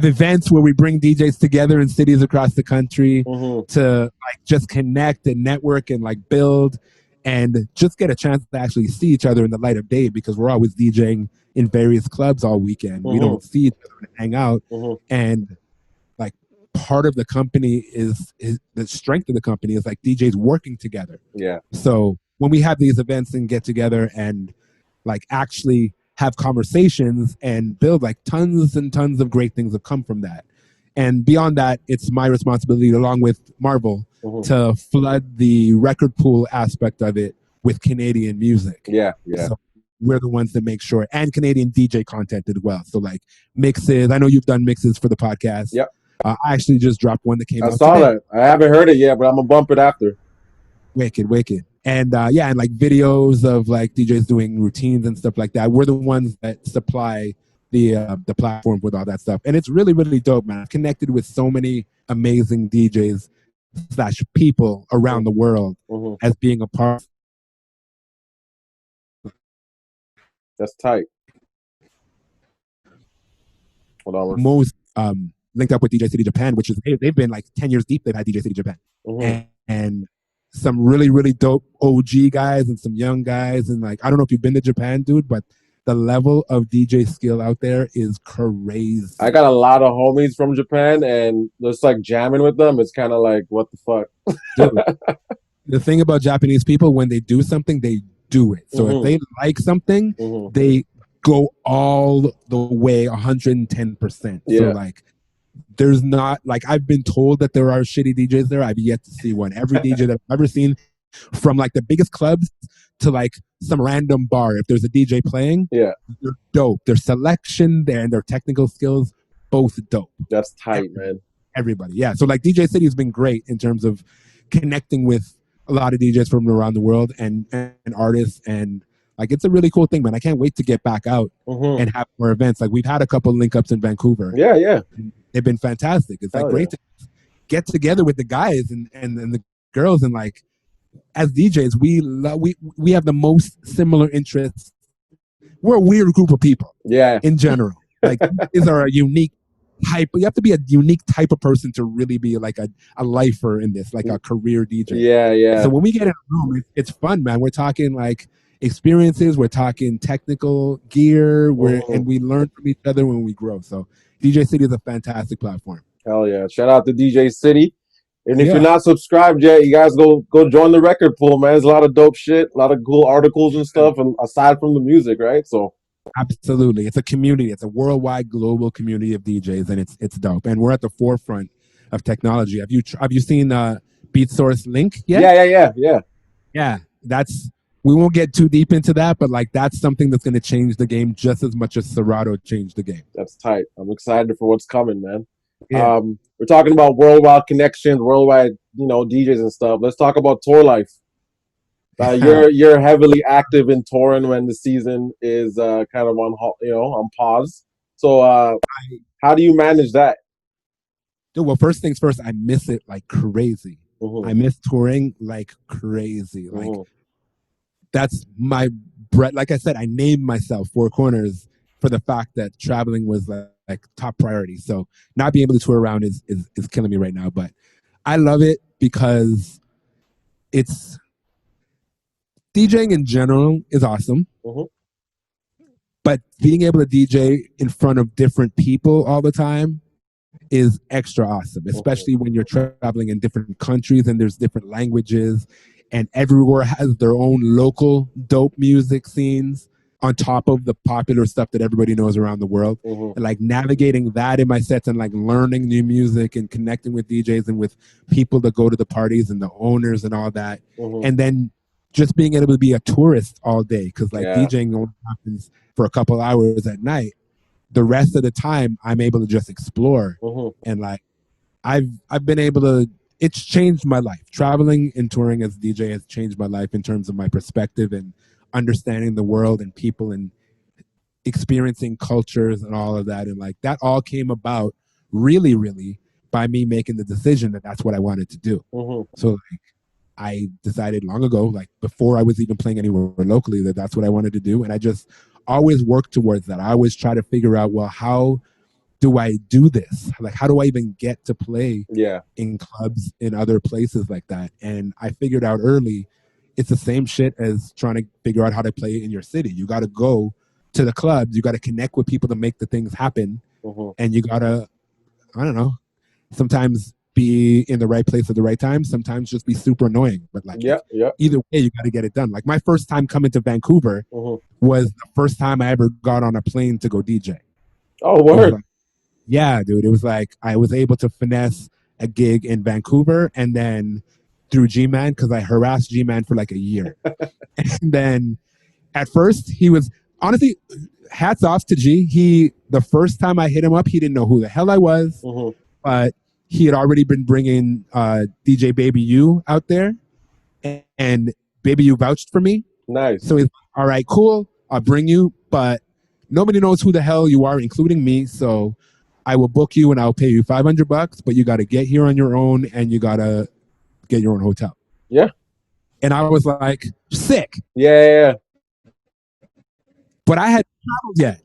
events where we bring DJs together in cities across the country to like just connect and network and like build and just get a chance to actually see each other in the light of day, because we're always DJing in various clubs all weekend. We don't see each other and hang out. And like part of the company is the strength of the company is like DJs working together. So when we have these events and get together and like actually have conversations and build, like tons and tons of great things have come from that. And beyond that, it's my responsibility along with Marvel to flood the record pool aspect of it with Canadian music. So we're the ones that make sure, and Canadian DJ content as well. So like mixes, I know you've done mixes for the podcast. I actually just dropped one that came out. I saw that. I haven't heard it yet, but I'm gonna bump it after. Wicked. And and like videos of like DJs doing routines and stuff like that. We're the ones that supply the platform with all that stuff. And it's really, really dope, man. I've connected with so many amazing DJs / people around the world as being a part. That's tight. Hold on. Most linked up with DJ City Japan, which is they've been like 10 years deep. They've had DJ City Japan. And some really, really dope OG guys and some young guys. And like, I don't know if you've been to Japan, dude, but the level of DJ skill out there is crazy. I got a lot of homies from Japan and just like jamming with them. It's kind of like, what the fuck? Dude, the thing about Japanese people, when they do something, they do it. So if they like something, they go all the way 110%. So like, there's not like, I've been told that there are shitty DJs there. I've yet to see one. Every DJ that I've ever seen, from like the biggest clubs to like some random bar, if there's a DJ playing, they're dope. Their selection there and their technical skills, both dope. That's tight, man. Everybody. So like DJ City has been great in terms of connecting with a lot of DJs from around the world and artists, and like it's a really cool thing, man. I can't wait to get back out and have more events. Like we've had a couple link ups in Vancouver. They've been fantastic. It's like great to get together with the guys and the girls, and like as DJs, we have the most similar interests. We're a weird group of people. In general, like these are a unique type. You have to be a unique type of person to really be like a lifer in this, like a career DJ. So when we get in a room, it's fun, man. We're talking like experiences. We're talking technical gear. And we learn from each other when we grow. So DJ City is a fantastic platform. Hell yeah. Shout out to DJ City. And if you're not subscribed yet, you guys go join the record pool, man. There's a lot of dope shit, a lot of cool articles and stuff, and aside from the music, right? So absolutely. It's a community. It's a worldwide global community of DJs, and it's dope. And we're at the forefront of technology. Have you seen Beat Source Link yet? Yeah. Yeah, that's we won't get too deep into that, but like that's something that's going to change the game just as much as Serato changed the game. That's tight. I'm excited for what's coming, man. Yeah. We're talking about worldwide connections, worldwide, DJs and stuff. Let's talk about tour life. You're heavily active in touring when the season is kind of on pause. So how do you manage that? Dude, well, first things first, I miss it like crazy. Mm-hmm. I miss touring like crazy. Mm-hmm. Like that's my bread. Like I said, I named myself 4Korners for the fact that traveling was like top priority. So not being able to tour around is killing me right now. But I love it because it's DJing in general is awesome. Mm-hmm. But being able to DJ in front of different people all the time is extra awesome, especially when you're traveling in different countries and there's different languages and everywhere has their own local dope music scenes on top of the popular stuff that everybody knows around the world. Mm-hmm. And like navigating that in my sets and like learning new music and connecting with DJs and with people that go to the parties and the owners and all that. Mm-hmm. And then just being able to be a tourist all day because like DJing only happens for a couple hours at night. The rest of the time I'm able to just explore. And like I've been able to, it's changed my life. Traveling and touring as a DJ has changed my life in terms of my perspective and understanding the world and people and experiencing cultures and all of that. And like that all came about really, really by me making the decision that that's what I wanted to do. So like I decided long ago, like before I was even playing anywhere locally, that that's what I wanted to do. And I just always worked towards that. I always try to figure out, well, how do I do this? Like, how do I even get to play in clubs in other places like that? And I figured out early, it's the same shit as trying to figure out how to play in your city. You got to go to the clubs. You got to connect with people to make the things happen. And you got to, I don't know, sometimes be in the right place at the right time. Sometimes just be super annoying. But like, either way, you got to get it done. Like my first time coming to Vancouver was the first time I ever got on a plane to go DJ. Oh, word. Like, yeah, dude. It was like I was able to finesse a gig in Vancouver and then through G-Man because I harassed G-Man for like a year. And then at first he was, honestly, hats off to G. The first time I hit him up, he didn't know who the hell I was, but he had already been bringing DJ Baby U out there and Baby U vouched for me. Nice. So he's all right, cool. I'll bring you, but nobody knows who the hell you are, including me. So I will book you and I'll pay you $500, but you got to get here on your own and you got to get your own hotel. Yeah. And I was like, sick. Yeah. But I hadn't traveled yet.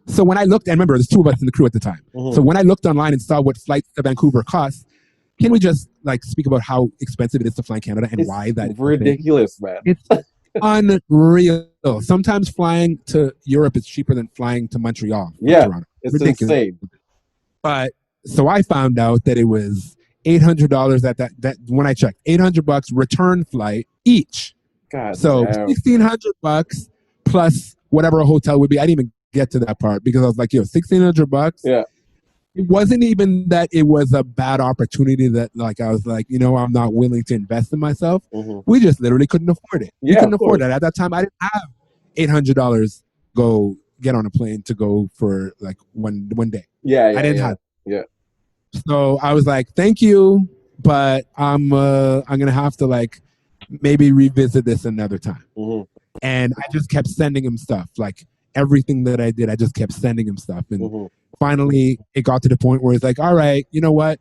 So when I looked, and remember, there's two of us in the crew at the time. So when I looked online and saw what flights to Vancouver cost, can we just like speak about how expensive it is to fly in Canada and why that is ridiculous, man? It's unreal. Sometimes flying to Europe is cheaper than flying to Montreal. Toronto. It's ridiculous. Insane. But so I found out that it was $800 at that when I checked, $800 return flight each. God so damn. $1,600 plus whatever a hotel would be. I didn't even get to that part because I was like, $1,600. Yeah. It wasn't even that it was a bad opportunity that like I was like, I'm not willing to invest in myself. We just literally couldn't afford it. We couldn't afford it. At that time, I didn't have $800 go get on a plane to go for like one day. I didn't have it. So I was like, thank you, but I'm gonna have to like maybe revisit this another time. And I just kept sending him stuff. Like everything that I did, I just kept sending him stuff. And finally it got to the point where it's like, all right, you know what?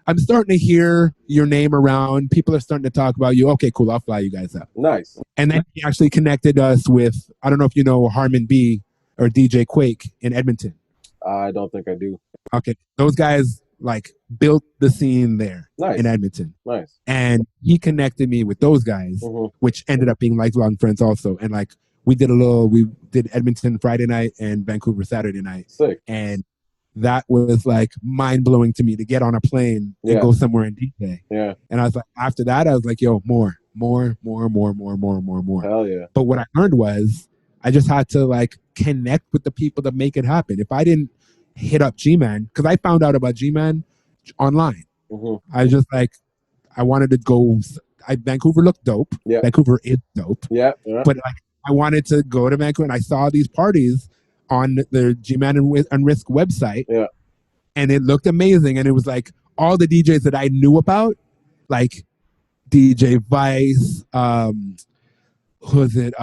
I'm starting to hear your name around. People are starting to talk about you. Okay, cool. I'll fly you guys up. Nice. And then he actually connected us with, I don't know if you know Harmon B or DJ Quake in Edmonton. I don't think I do. Okay. Those guys like built the scene there in Edmonton. Nice. And he connected me with those guys, which ended up being lifelong friends also. And like we did Edmonton Friday night and Vancouver Saturday night. Sick. And that was like mind blowing to me to get on a plane and go somewhere and DJ. Yeah. And I was like, after that, I was like, more. Hell yeah. But what I learned was I just had to like connect with the people that make it happen. If I didn't hit up G-Man, because I found out about G-Man online. I just like, I wanted to go Vancouver looked dope. Yeah. Vancouver is dope. Yeah. But like, I wanted to go to Vancouver, and I saw these parties on the G-Man and Risk website. Yeah. And it looked amazing. And it was like all the DJs that I knew about, like DJ Vice, who's it?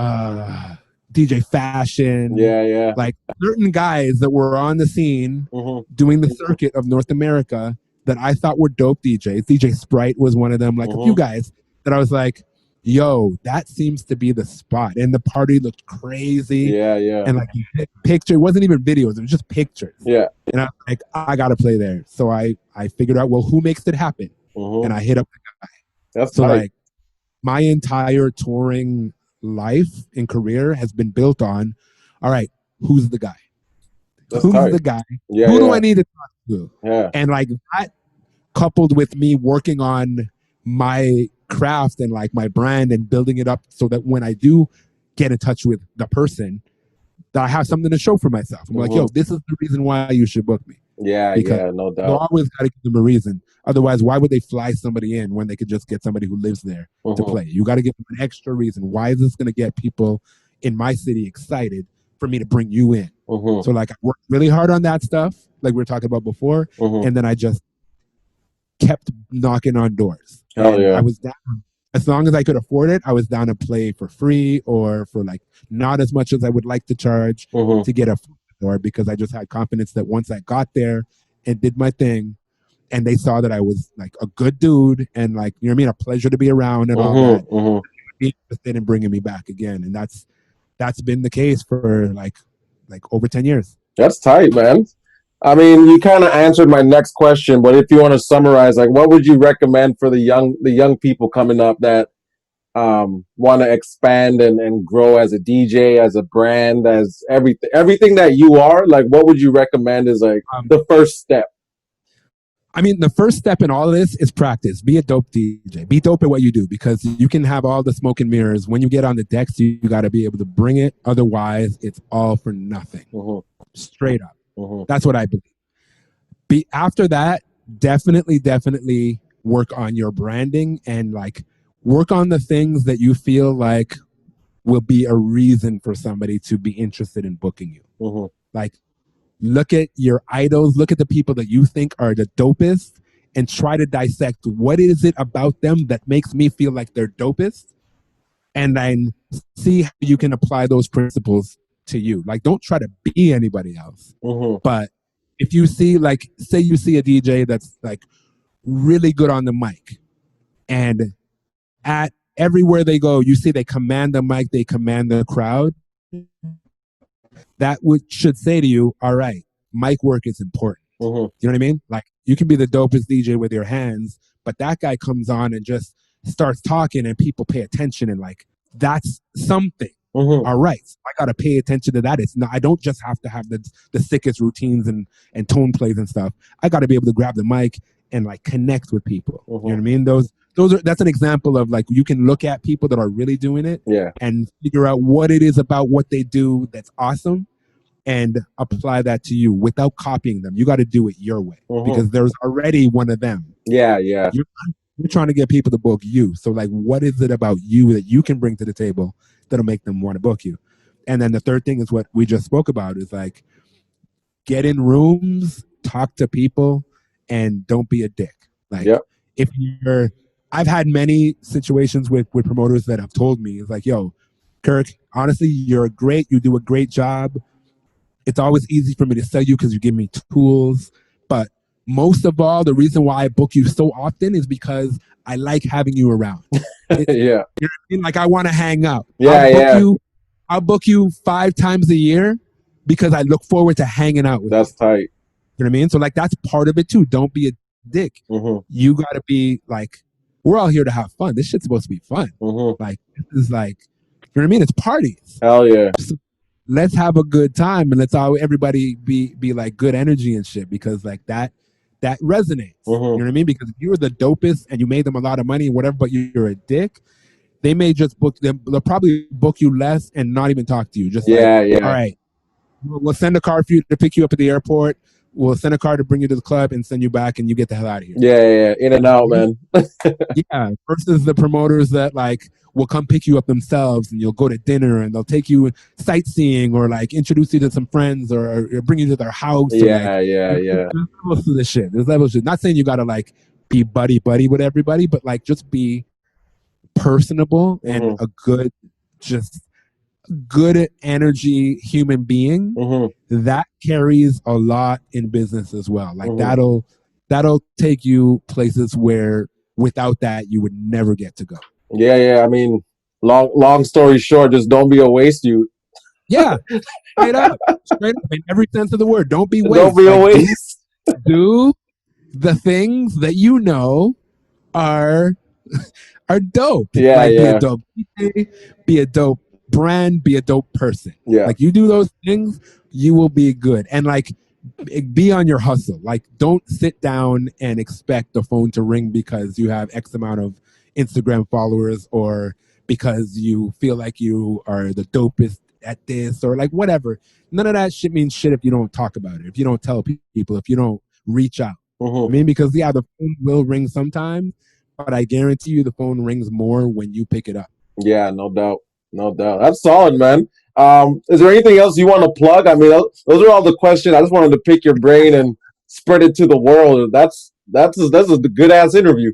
DJ Fashion. Yeah. Like certain guys that were on the scene doing the circuit of North America that I thought were dope DJs. DJ Sprite was one of them, like a few guys that I was like, yo, that seems to be the spot. And the party looked crazy. Yeah. And like picture, it wasn't even videos, it was just pictures. Yeah. And I was like, I gotta play there. So I figured out, well, who makes it happen? And I hit up the guy. That's so tight. Like my entire touring life and career has been built on, all right, who's the guy? Who's the guy? Yeah, Who do I need to talk to? Yeah. And like that coupled with me working on my craft and like my brand and building it up so that when I do get in touch with the person, that I have something to show for myself. I'm like, yo, this is the reason why you should book me. Yeah, no doubt. You always got to give them a reason. Otherwise, why would they fly somebody in when they could just get somebody who lives there to play? You got to give them an extra reason. Why is this going to get people in my city excited for me to bring you in? So like I worked really hard on that stuff, like we were talking about before, and then I just kept knocking on doors. Hell yeah. I was down, as long as I could afford it, I was down to play for free or for like not as much as I would like to charge to get a foot door, because I just had confidence that once I got there and did my thing and they saw that I was like a good dude and like, you know what I mean, a pleasure to be around and all that, be interested in bringing me back again. And that's been the case for like over 10 years. That's tight, man. I mean, you kind of answered my next question, but if you want to summarize, like, what would you recommend for the young people coming up that want to expand and grow as a DJ, as a brand, as everything that you are? Like, what would you recommend is like the first step? I mean, the first step in all of this is practice. Be a dope DJ. Be dope at what you do, because you can have all the smoke and mirrors. When you get on the decks, you got to be able to bring it. Otherwise, it's all for nothing. Straight up. That's what I believe. After that, definitely work on your branding and like work on the things that you feel like will be a reason for somebody to be interested in booking you. Like, look at your idols, look at the people that you think are the dopest, and try to dissect what is it about them that makes me feel like they're dopest, and then see how you can apply those principles to you. Like, don't try to be anybody else. But if you see, like, say you see a DJ that's like really good on the mic, and at everywhere they go, you see they command the mic, they command the crowd, that should say to you, all right, mic work is important. You know what I mean? Like, you can be the dopest DJ with your hands, but that guy comes on and just starts talking and people pay attention, and like, that's something. All right, so I got to pay attention to that. It's not, I don't just have to have the sickest routines and tone plays and stuff. I got to be able to grab the mic and like connect with people. You know what I mean? That's an example of like, you can look at people that are really doing it and figure out what it is about what they do that's awesome and apply that to you without copying them. You got to do it your way because there's already one of them. Yeah. You're trying to get people to book you. So like, what is it about you that you can bring to the table that'll make them want to book you? And then the third thing is what we just spoke about, is like, get in rooms, talk to people, and don't be a dick. Like, if you're, I've had many situations with promoters that have told me, it's like, yo, Kirk, honestly, you're great. You do a great job. It's always easy for me to sell you because you give me tools. But most of all, the reason why I book you so often is because I like having you around. You know what I mean? Like, I want to hang out. I'll book you 5 times a year because I look forward to hanging out with you. That's tight. You know what I mean? So like, that's part of it too. Don't be a dick. You got to be like, we're all here to have fun. This shit's supposed to be fun. Like, this is like, you know what I mean? It's parties. Hell yeah. So let's have a good time and let's all everybody be like good energy and shit, because like that resonates. You know what I mean? Because if you were the dopest and you made them a lot of money and whatever, but you're a dick, they may just book them. They'll probably book you less and not even talk to you. Just all right, we'll send a car for you to pick you up at the airport. we'll send a car to bring you to the club and send you back, and you get the hell out of here. Yeah, in and out, man. Yeah, versus the promoters that like will come pick you up themselves, and you'll go to dinner, and they'll take you sightseeing, or like introduce you to some friends, or bring you to their house. Or, like, Yeah. There's levels to this shit. There's levels to. Not saying you gotta like be buddy with everybody, but like just be personable and a good, just good energy human being. That carries a lot in business as well. Like that'll take you places where without that you would never get to go. Yeah. I mean, long story short, just don't be a waste, you. Yeah, straight up in every sense of the word. Don't be waste. Don't be a waste. Do the things that you know are dope. Yeah, like be a dope DJ, be a dope brand, be a dope person. Yeah. Like you do those things, you will be good. And like be on your hustle. Like don't sit down and expect the phone to ring because you have X amount of Instagram followers, or because you feel like you are the dopest at this, or like whatever. None of that shit means shit if you don't talk about it, if you don't tell people, if you don't reach out. I mean, because the phone will ring sometimes, but I guarantee you the phone rings more when you pick it up. Yeah, no doubt. That's solid, man. Is there anything else you want to plug? I mean, those are all the questions. I just wanted to pick your brain and spread it to the world. That's a good ass interview.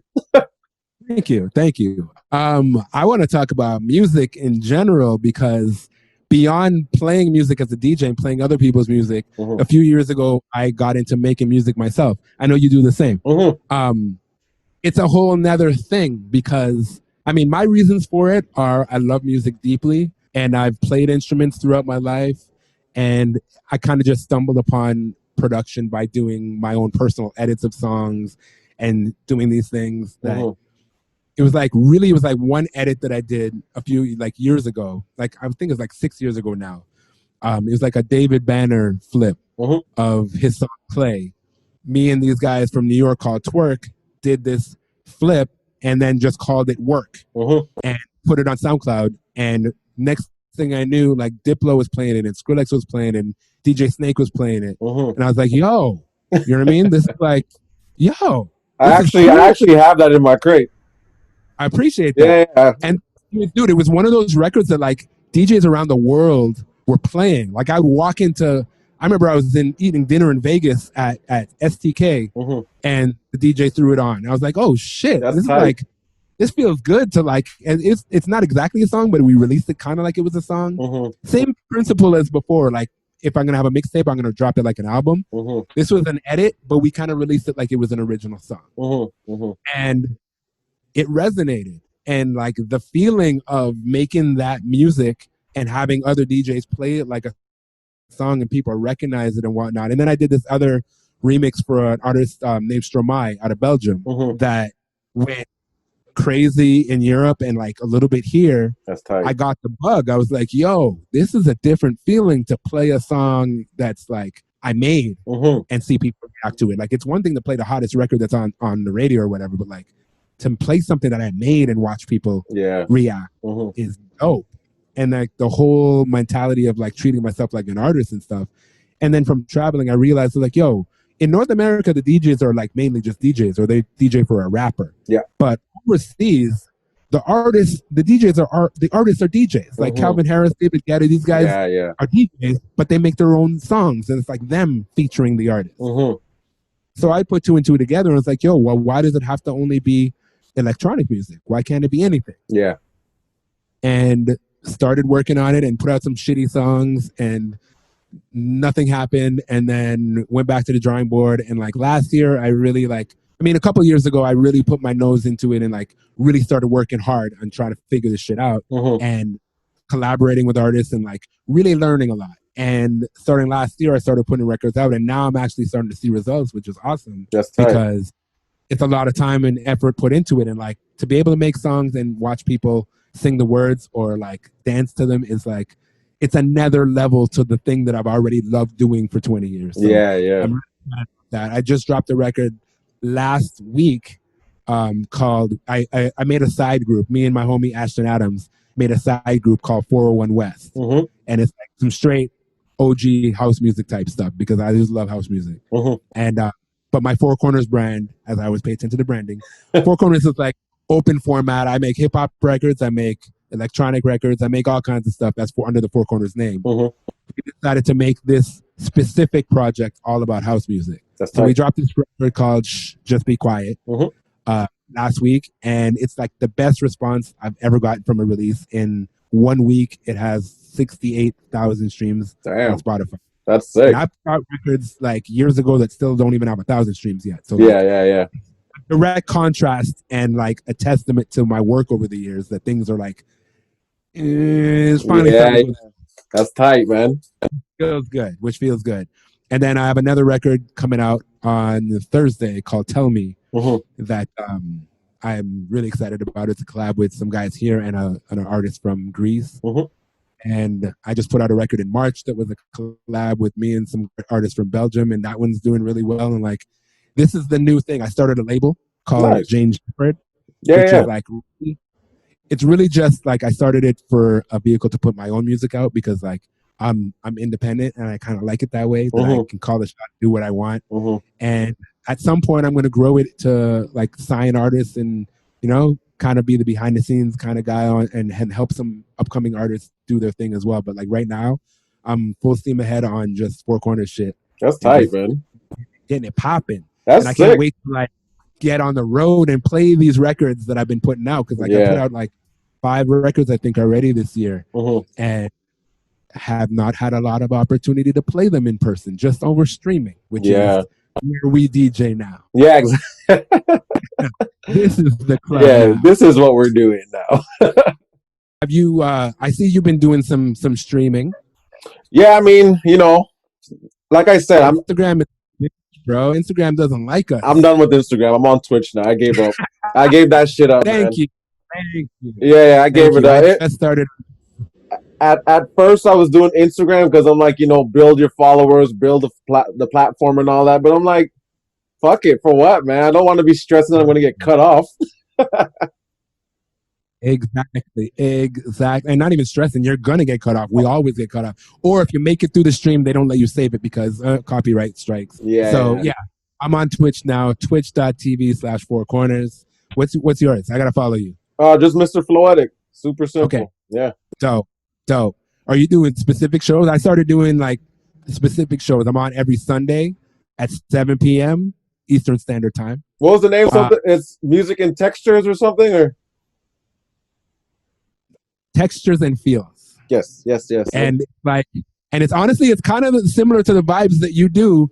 Thank you. I want to talk about music in general, because beyond playing music as a DJ and playing other people's music, a few years ago I got into making music myself. I know you do the same. It's a whole nother thing, because I mean, my reasons for it are I love music deeply, and I've played instruments throughout my life, and I kind of just stumbled upon production by doing my own personal edits of songs and doing these things that it was like one edit that I did a few like years ago. Like I think it was like 6 years ago now. It was like a David Banner flip of his song Clay. Me and these guys from New York called Twerk did this flip and then just called it Work and put it on SoundCloud. And next thing I knew, like Diplo was playing it and Skrillex was playing it and DJ Snake was playing it. And I was like, yo, you know what I mean? This is like, yo. I actually have that in my crate. I appreciate that. Yeah. And dude, it was one of those records that like DJs around the world were playing. Like I would walk into, I remember I was eating dinner in Vegas at STK and the DJ threw it on. I was like, oh shit, this is like, this feels good to like, and it's not exactly a song, but we released it kind of like it was a song. Same principle as before. Like if I'm going to have a mixtape, I'm going to drop it like an album. This was an edit, but we kind of released it like it was an original song. And it resonated. And like the feeling of making that music and having other DJs play it like a song and people recognize it and whatnot. And then I did this other remix for an artist named Stromae out of Belgium that went crazy in Europe and like a little bit here. That's tight. I got the bug. I was like, yo, this is a different feeling to play a song that's like I made and see people react to it. Like it's one thing to play the hottest record that's on the radio or whatever, but like to play something that I made and watch people react is dope. And like the whole mentality of like treating myself like an artist and stuff. And then from traveling, I realized like, yo, in North America, the DJs are like mainly just DJs, or they DJ for a rapper. Yeah. But overseas, the artists are DJs. Like Calvin Harris, David Guetta, these guys are DJs, but they make their own songs, and it's like them featuring the artist. So I put two and two together, and it's like, yo, well, why does it have to only be electronic music? Why can't it be anything? Yeah. And started working on it and put out some shitty songs, and nothing happened. And then went back to the drawing board. And like last year, a couple of years ago, I really put my nose into it and like really started working hard on trying to figure this shit out and collaborating with artists and like really learning a lot. And starting last year, I started putting records out, and now I'm actually starting to see results, which is awesome. That's tight. Because it's a lot of time and effort put into it. And like to be able to make songs and watch people sing the words or like dance to them is like, it's another level to the thing that I've already loved doing for 20 years. So yeah. I'm really glad about that. I just dropped a record last week called, I made a side group. Me and my homie Ashton Adams made a side group called 401 West. And it's like some straight OG house music type stuff because I just love house music. And but my 4Korners brand, as I always pay attention to branding, 4Korners is like open format. I make hip hop records, I make electronic records, I make all kinds of stuff that's under the 4Korners name. We decided to make this specific project all about house music. So we dropped this record called Just Be Quiet last week, and it's like the best response I've ever gotten from a release. In 1 week, it has 68,000 streams on Spotify. That's sick. And I've got records like years ago that still don't even have 1,000 streams yet. So yeah. Direct contrast and like a testament to my work over the years that things are like, it's finally starting. That's tight, man. Feels good, which feels good. And then I have another record coming out on Thursday called Tell Me that I'm really excited about. It's a collab with some guys here and an artist from Greece. And I just put out a record in March that was a collab with me and some artists from Belgium, and that one's doing really well. And like, this is the new thing. I started a label called Jane Shepherd. Is like, it's really just like I started it for a vehicle to put my own music out because like I'm independent and I kind of like it that way. That I can call the shot, do what I want. And at some point, I'm going to grow it to like sign artists and, you know, kind of be the behind the scenes kind of guy on and help some upcoming artists do their thing as well. But like right now, I'm full steam ahead on just 4Korners shit. That's tight, man. Getting it popping. That's and I can't wait to like get on the road and play these records that I've been putting out because like I put out like 5 records I think already this year and have not had a lot of opportunity to play them in person, just over streaming, which is where we DJ now. Yeah, exactly. This is the club. Yeah, this is what we're doing now. Have you? I see you've been doing some streaming. Yeah, I mean, you know, like I said, Instagram is bro. Instagram doesn't like us. I'm done with Instagram. I'm on Twitch now. I gave up. I gave that shit up. Thank you. Yeah, I gave it up. I started. At first, I was doing Instagram because I'm like, you know, build your followers, build the platform and all that. But I'm like, fuck it, for what, man? I don't want to be stressing that I'm going to get cut off. Exactly. And not even stressing. You're going to get cut off. We always get cut off. Or if you make it through the stream, they don't let you save it because copyright strikes. So, I'm on Twitch now, twitch.tv/4Korners. What's yours? I got to follow you. Just Mr. Floetic. Super simple. Okay. Yeah. Dope. Are you doing specific shows? I started doing like specific shows. I'm on every Sunday at 7 p.m. Eastern Standard Time. What was the name? It's Music and Textures or something, or Textures and Feels. Yes. And it's honestly, it's kind of similar to the vibes that you do,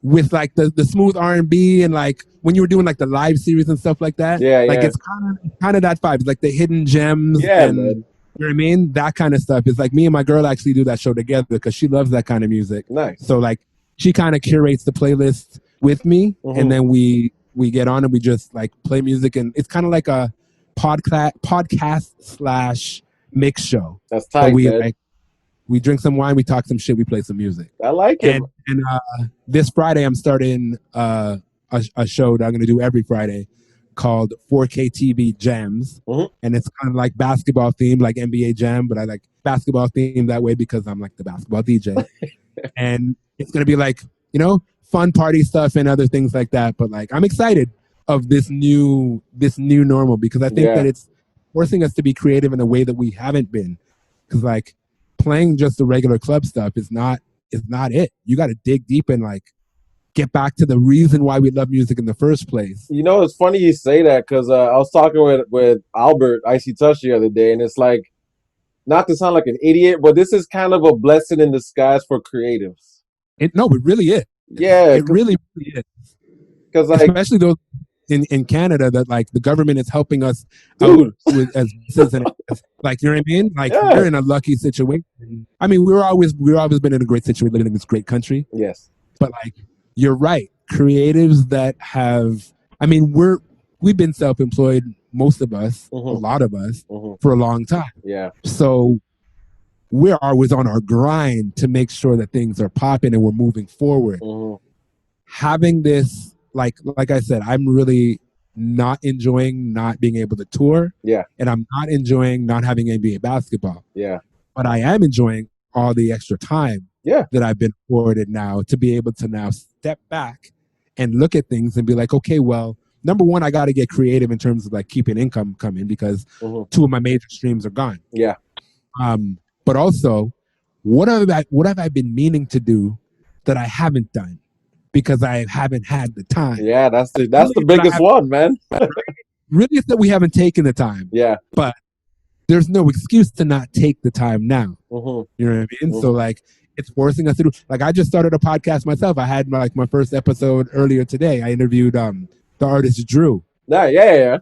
with like the smooth R&B and like when you were doing like the live series and stuff like that. Like it's kind of that vibe. It's like the hidden gems. Man. You know what I mean? That kind of stuff. It's like me and my girl actually do that show together because she loves that kind of music. Nice. So like she kind of curates the playlist with me, and then we get on and we just like play music, and it's kind of like a podcast / mix show. That's tight. We drink some wine, we talk some shit, we play some music. I like it. And this Friday I'm starting a show that I'm going to do every Friday called 4K TV Jams. And it's kind of like basketball themed, like NBA Jam, but I like basketball themed that way because I'm like the basketball DJ. And it's going to be like, you know, fun party stuff and other things like that. But like, I'm excited of this new normal because I think that it's forcing us to be creative in a way that we haven't been. Because like playing just the regular club stuff is not it. You got to dig deep and like get back to the reason why we love music in the first place. You know, it's funny you say that because I was talking with Albert Icy Touch the other day, and it's like, not to sound like an idiot, but this is kind of a blessing in disguise for creatives. It really is. Yeah, it really is. Because like, especially those in Canada, that like the government is helping us out with as like, you know what I mean? Like we're in a lucky situation. I mean, we're always been in a great situation, living in this great country. Yes, but like you're right, creatives that have. I mean, we've been self-employed, most of us, a lot of us, for a long time. Yeah. So we're always on our grind to make sure that things are popping and we're moving forward. Having this, like I said, I'm really not enjoying not being able to tour. Yeah. And I'm not enjoying not having NBA basketball. Yeah. But I am enjoying all the extra time that I've been afforded now to be able to now step back and look at things and be like, okay, well, number one, I got to get creative in terms of like keeping income coming because two of my major streams are gone. Yeah. But also, what have I been meaning to do that I haven't done because I haven't had the time? Yeah, that's the biggest one, man. Really, it's that we haven't taken the time. Yeah. But there's no excuse to not take the time now. You know what I mean? So like, it's forcing us to do. Like, I just started a podcast myself. I had my first episode earlier today. I interviewed the artist Drew. Yeah.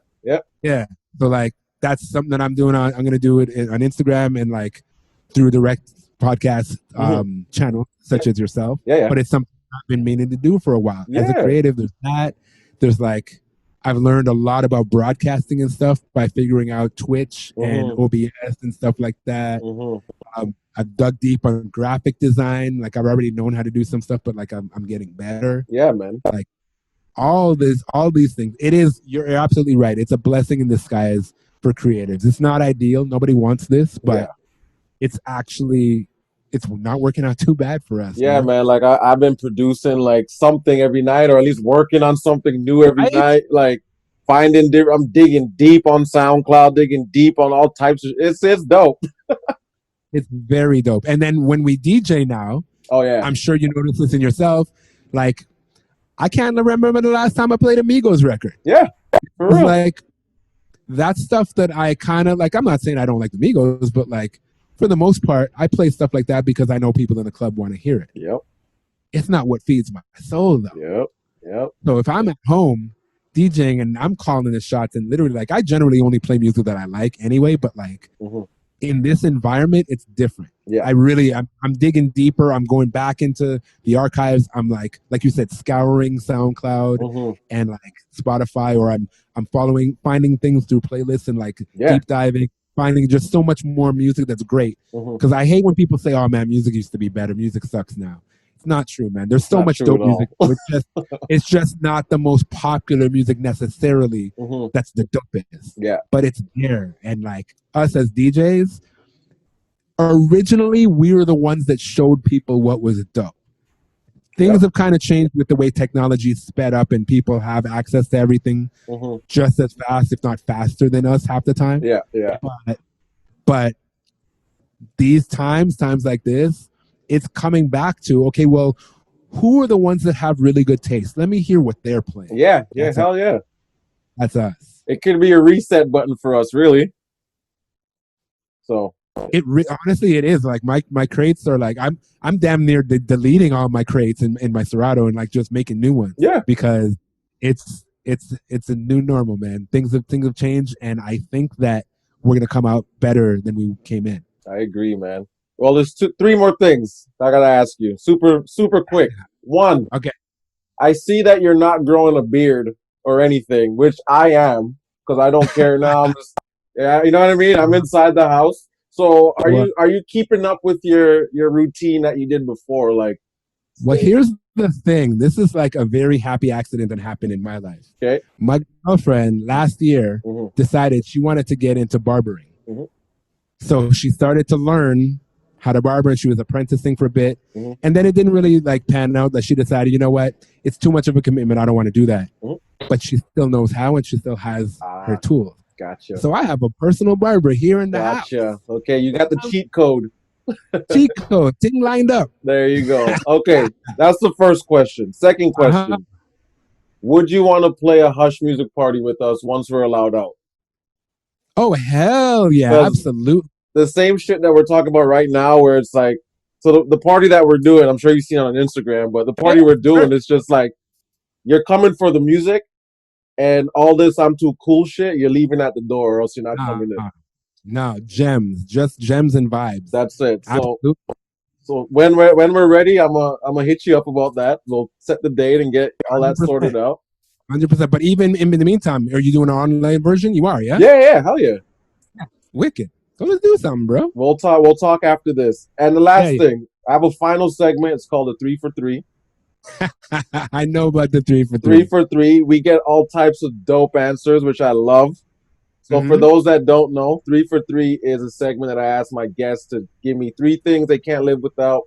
So like, that's something that I'm doing. I'm gonna do it on Instagram and like through direct podcast channel such as yourself. Yeah. But it's something I've been meaning to do for a while. As a creative, there's that. There's like, I've learned a lot about broadcasting and stuff by figuring out Twitch and OBS and stuff like that. I've dug deep on graphic design. Like, I've already known how to do some stuff, but like I'm getting better. Yeah, man. Like all these things. You're absolutely right. It's a blessing in disguise for creatives. It's not ideal. Nobody wants this, but it's not working out too bad for us. Yeah, man. Like I've been producing like something every night, or at least working on something new every night. Like I'm digging deep on SoundCloud, digging deep on all types of. It's dope. It's very dope. And then when we DJ now, I'm sure you notice this in yourself. Like, I can't remember the last time I played a Migos record. Yeah, for real. Like, that's stuff that I kind of like. I'm not saying I don't like the Migos, but like, for the most part, I play stuff like that because I know people in the club want to hear it. Yep. It's not what feeds my soul, though. Yep. So if I'm at home DJing and I'm calling the shots, and literally, like, I generally only play music that I like anyway, but like, in this environment, it's different. Yeah. I'm digging deeper. I'm going back into the archives. I'm like you said, scouring SoundCloud and like Spotify, or I'm finding things through playlists and like deep diving, finding just so much more music that's great. Because I hate when people say, "Oh man, music used to be better. Music sucks now." It's not true, man. There's so much dope music. It's just not the most popular music necessarily. That's the dopest. Yeah. But it's there, and like us as DJs, originally we were the ones that showed people what was dope. Things have kind of changed with the way technology is sped up, and people have access to everything just as fast, if not faster than us half the time. Yeah. But these times like this, it's coming back to, okay, well, who are the ones that have really good taste? Let me hear what they're playing. Yeah, hell yeah. That's us. It could be a reset button for us, really. So honestly, it is. Like my crates are like, I'm damn near deleting all my crates in my Serato and like just making new ones. Yeah, because it's a new normal, man. Things have changed, and I think that we're gonna come out better than we came in. I agree, man. Well, there's three more things I gotta ask you. Super quick. One. Okay. I see that you're not growing a beard or anything, which I am, because I don't care now. I'm just, you know what I mean? I'm inside the house. So are you keeping up with your routine that you did before? Like, well, here's the thing. This is like a very happy accident that happened in my life. Okay. My girlfriend last year decided she wanted to get into barbering. So she started to learn how to barber, and she was apprenticing for a bit. And then it didn't really like pan out, that she decided, you know what, it's too much of a commitment. I don't want to do that. But she still knows how, and she still has her tools. Gotcha. So I have a personal barber here in the house. Okay, you got the cheat code. Cheat code, thing lined up. There you go. Okay, that's the first question. Second question. Would you want to play a Hush music party with us once we're allowed out? Oh, hell yeah, absolutely. The same shit that we're talking about right now, where it's like, so the party that we're doing, I'm sure you've seen it on Instagram, but the party we're doing is just like, you're coming for the music, and all this I'm too cool shit, you're leaving at the door, or else you're not coming in. No, gems, just gems and vibes. That's it. So when we're ready, I'm gonna hit you up about that. We'll set the date and get all that 100%. Sorted out. 100%. But even in the meantime, are you doing an online version? You are, yeah? Yeah, hell yeah. Wicked. So let's do something, bro. We'll talk after this. And the last thing, I have a final segment. It's called the 3 for 3. I know about the 3 for 3. 3 for 3. We get all types of dope answers, which I love. So for those that don't know, 3 for 3 is a segment that I ask my guests to give me 3 things they can't live without,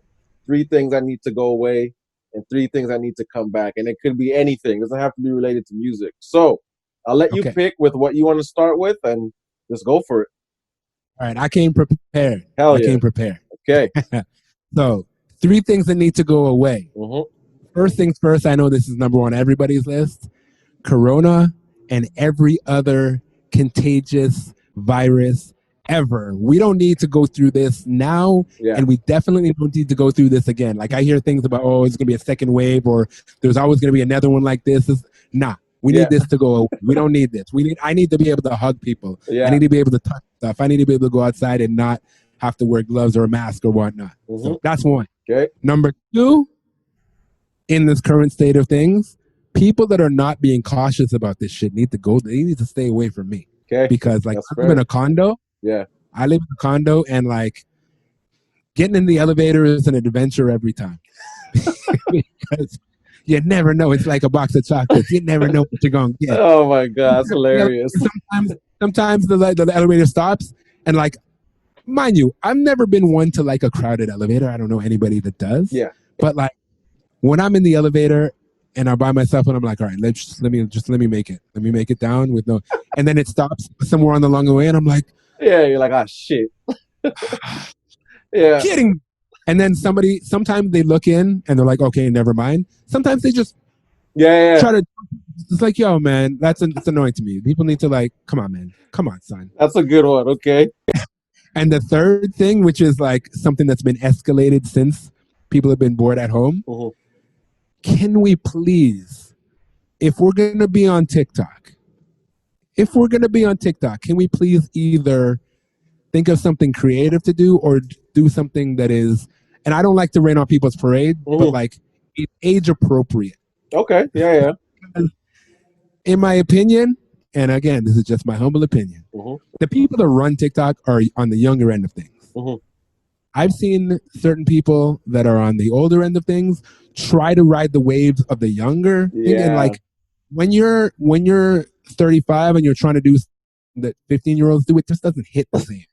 3 things that need to go away, and 3 things that need to come back. And it could be anything. It doesn't have to be related to music. So I'll let you pick with what you want to start with and just go for it. All right. I came prepared. Hell yeah. I came prepared. Okay. So 3 things that need to go away. First things first, I know this is number 1 on everybody's list. Corona and every other contagious virus ever. We don't need to go through this now, and we definitely don't need to go through this again. Like I hear things about, oh, it's going to be a second wave, or there's always going to be another one like this. We need this to go away. We don't need this. I need to be able to hug people. I need to be able to touch stuff. I need to be able to go outside and not have to wear gloves or a mask or whatnot. So that's 1. Okay. Number 2, in this current state of things, people that are not being cautious about this shit need to go. They need to stay away from me. Okay. Because like I live in a condo. Yeah. I live in a condo, and like getting in the elevator is an adventure every time. Because you never know. It's like a box of chocolates. You never know what you're going to get. Oh my God, that's hilarious. Sometimes the elevator stops, and like, mind you, I've never been one to like a crowded elevator. I don't know anybody that does. Yeah. But like when I'm in the elevator and I'm by myself and I'm like, all right, let me make it. Let me make it down with no, and then it stops somewhere on the long way, and I'm like, yeah, you're like, ah, shit. Yeah. Kidding. And then sometimes they look in and they're like, okay, never mind. Sometimes they just try to. It's like, yo, man, it's annoying to me. People need to like, come on, man, come on, son. That's a good one. Okay. And the third thing, which is like something that's been escalated since people have been bored at home. Can we please, if we're going to be on TikTok, can we please either think of something creative to do or do something that is, and I don't like to rain on people's parade, but like it's age appropriate. Okay. Yeah. In my opinion, and again, this is just my humble opinion, the people that run TikTok are on the younger end of things. I've seen certain people that are on the older end of things try to ride the waves of the younger thing. And like when you're 35 and you're trying to do that 15-year-olds do, it just doesn't hit the same.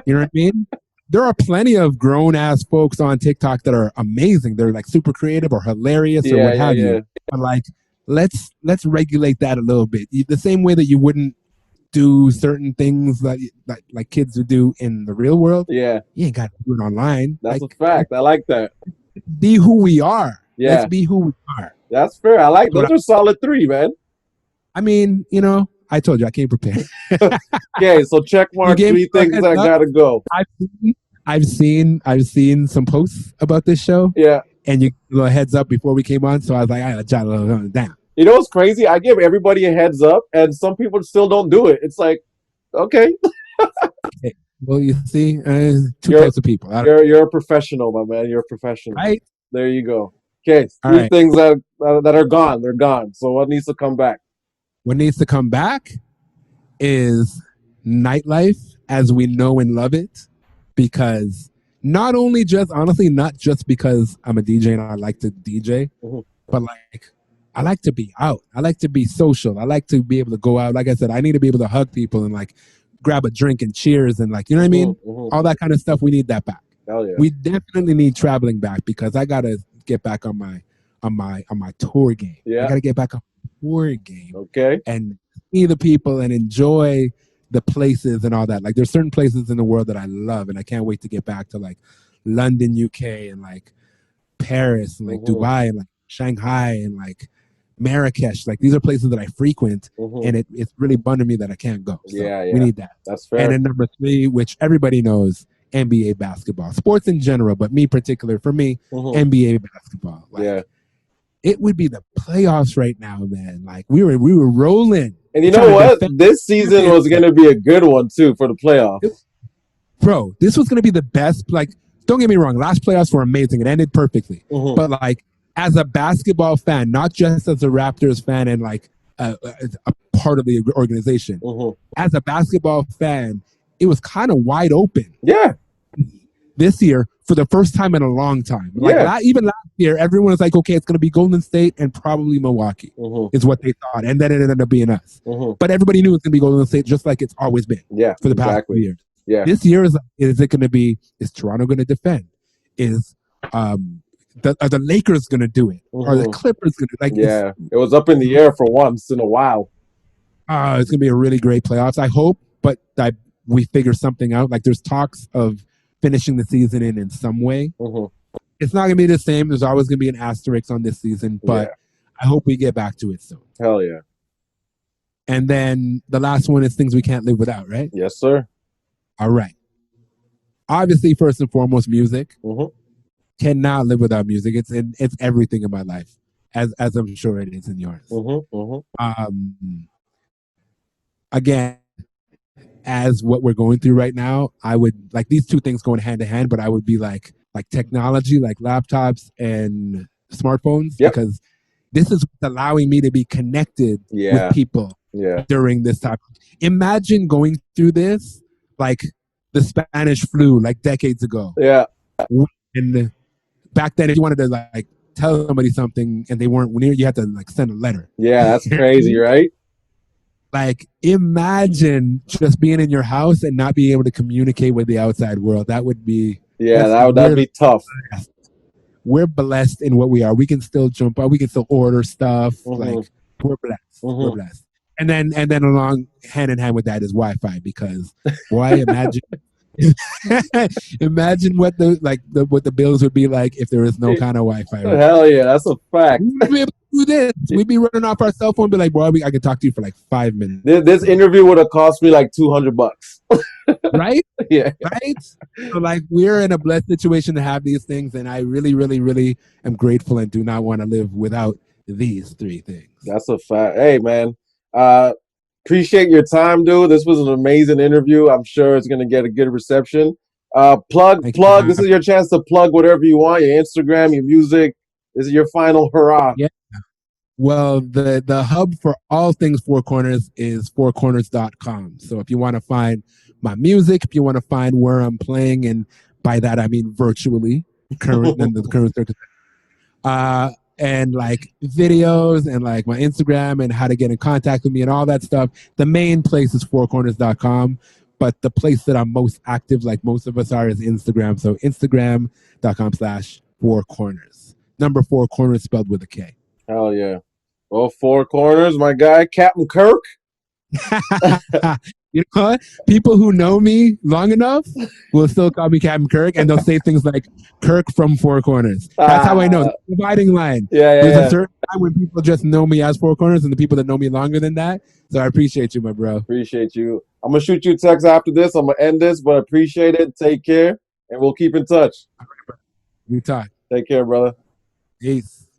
You know what I mean? There are plenty of grown ass folks on TikTok that are amazing. They're like super creative or hilarious or what have you. But like let's regulate that a little bit. The same way that you wouldn't do certain things like kids would do in the real world. Yeah. You ain't got to do it online. That's a fact. I like that. Be who we are. Yeah. Let's be who we are. That's fair. I like those are solid 3, man. I mean, I told you I came prepared. Okay, so check mark 3 things that gotta go. I've seen some posts about this show. Yeah. And you give a heads up before we came on, so I was like, I gotta jot a little down. You know what's crazy? I give everybody a heads up, and some people still don't do it. It's like, okay. Okay. Well, you see, 2 types of people. You're a professional, my man. You're a professional. Right. There you go. Okay, 3 things that are gone. They're gone. So what needs to come back? What needs to come back is nightlife as we know and love it, because not just because I'm a DJ and I like to DJ, but like I like to be out. I like to be social. I like to be able to go out. Like I said, I need to be able to hug people and like grab a drink and cheers and like, you know what I mean? All that kind of stuff. We need that back. Hell yeah. We definitely need traveling back, because I gotta get back on my tour game. Yeah. I gotta get back on my tour game. Okay. And see the people and enjoy the places and all that. Like there's certain places in the world that I love, and I can't wait to get back to like London, UK, and like Paris, and like Dubai, and like Shanghai, and like Marrakesh. Like these are places that I frequent, and it's really bumming me that I can't go. So we need that. That's fair. And then number 3, which everybody knows, NBA basketball, sports in general, but for me, NBA basketball. Like, it would be the playoffs right now, man. Like we were rolling. And you know what? This season was going to be a good one too for the playoffs. Bro, this was going to be the best. Like, don't get me wrong. Last playoffs were amazing. It ended perfectly. But like, as a basketball fan, not just as a Raptors fan and like a part of the organization, as a basketball fan, it was kind of wide open. Yeah. this year, for the first time in a long time, even last year, everyone was like, okay, it's going to be Golden State and probably Milwaukee is what they thought. And then it ended up being us. But everybody knew it was going to be Golden State, just like it's always been for the past few years. Yeah. This year, is it going to be, is Toronto going to defend? Is are the Lakers going to do it? Are the Clippers going to? Yeah, it was up in the air for once in a while. It's going to be a really great playoffs, I hope, but we figure something out. Like, there's talks of finishing the season in some way. It's not going to be the same. There's always going to be an asterisk on this season, but I hope we get back to it soon. Hell yeah. And then the last one is things we can't live without, right? Yes, sir. All right. Obviously, first and foremost, music. Cannot live without music. It's everything in my life, as I'm sure it is in yours. Again, as what we're going through right now, I would like these two things going hand in hand, but I would be like technology, like laptops and smartphones, because this is allowing me to be connected with people during this time. Imagine going through this like the Spanish flu, like decades ago. Yeah. And back then, if you wanted to like tell somebody something and they weren't near, you had to like send a letter. Yeah, that's crazy, right? Like, imagine just being in your house and not being able to communicate with the outside world. That would be that'd be tough. We're blessed in what we are. We can still jump out. We can still order stuff. Like, we're blessed. We're blessed. And then along hand in hand with that is Wi-Fi, because boy, imagine what the bills would be like if there was no kind of Wi-Fi. Right? Hell yeah, that's a fact. We'd be able to do this. We'd be running off our cell phone and be like, boy, I could talk to you for like 5 minutes. This interview would have cost me like $200. Right? Yeah. Right? So like, we're in a blessed situation to have these things, and I really, really, really am grateful and do not want to live without these three things. That's a fact. Hey, man. Appreciate your time, dude. This was an amazing interview. I'm sure it's going to get a good reception. Plug. This is your chance to plug whatever you want, your Instagram, your music. This is your final hurrah. Yeah. Well, the hub for all things 4Korners is 4Korners.com. So if you want to find my music, if you want to find where I'm playing, and by that I mean virtually, current circumstances, and like videos and like my Instagram and how to get in contact with me and all that stuff, the main place is 4Korners.com. But the place that I'm most active, like most of us are, is Instagram. So Instagram.com/4Korners. Number 4 corners spelled with a K. Hell yeah. Well, 4Korners, my guy, Captain Kirk. You know what? People who know me long enough will still call me Captain Kirk, and they'll say things like Kirk from 4Korners. That's how I know. The dividing line. There's a certain time when people just know me as 4Korners, and the people that know me longer than that. So I appreciate you, my bro. Appreciate you. I'm going to shoot you a text after this. I'm going to end this, but I appreciate it. Take care, and we'll keep in touch. You talk. Take care, brother. Peace.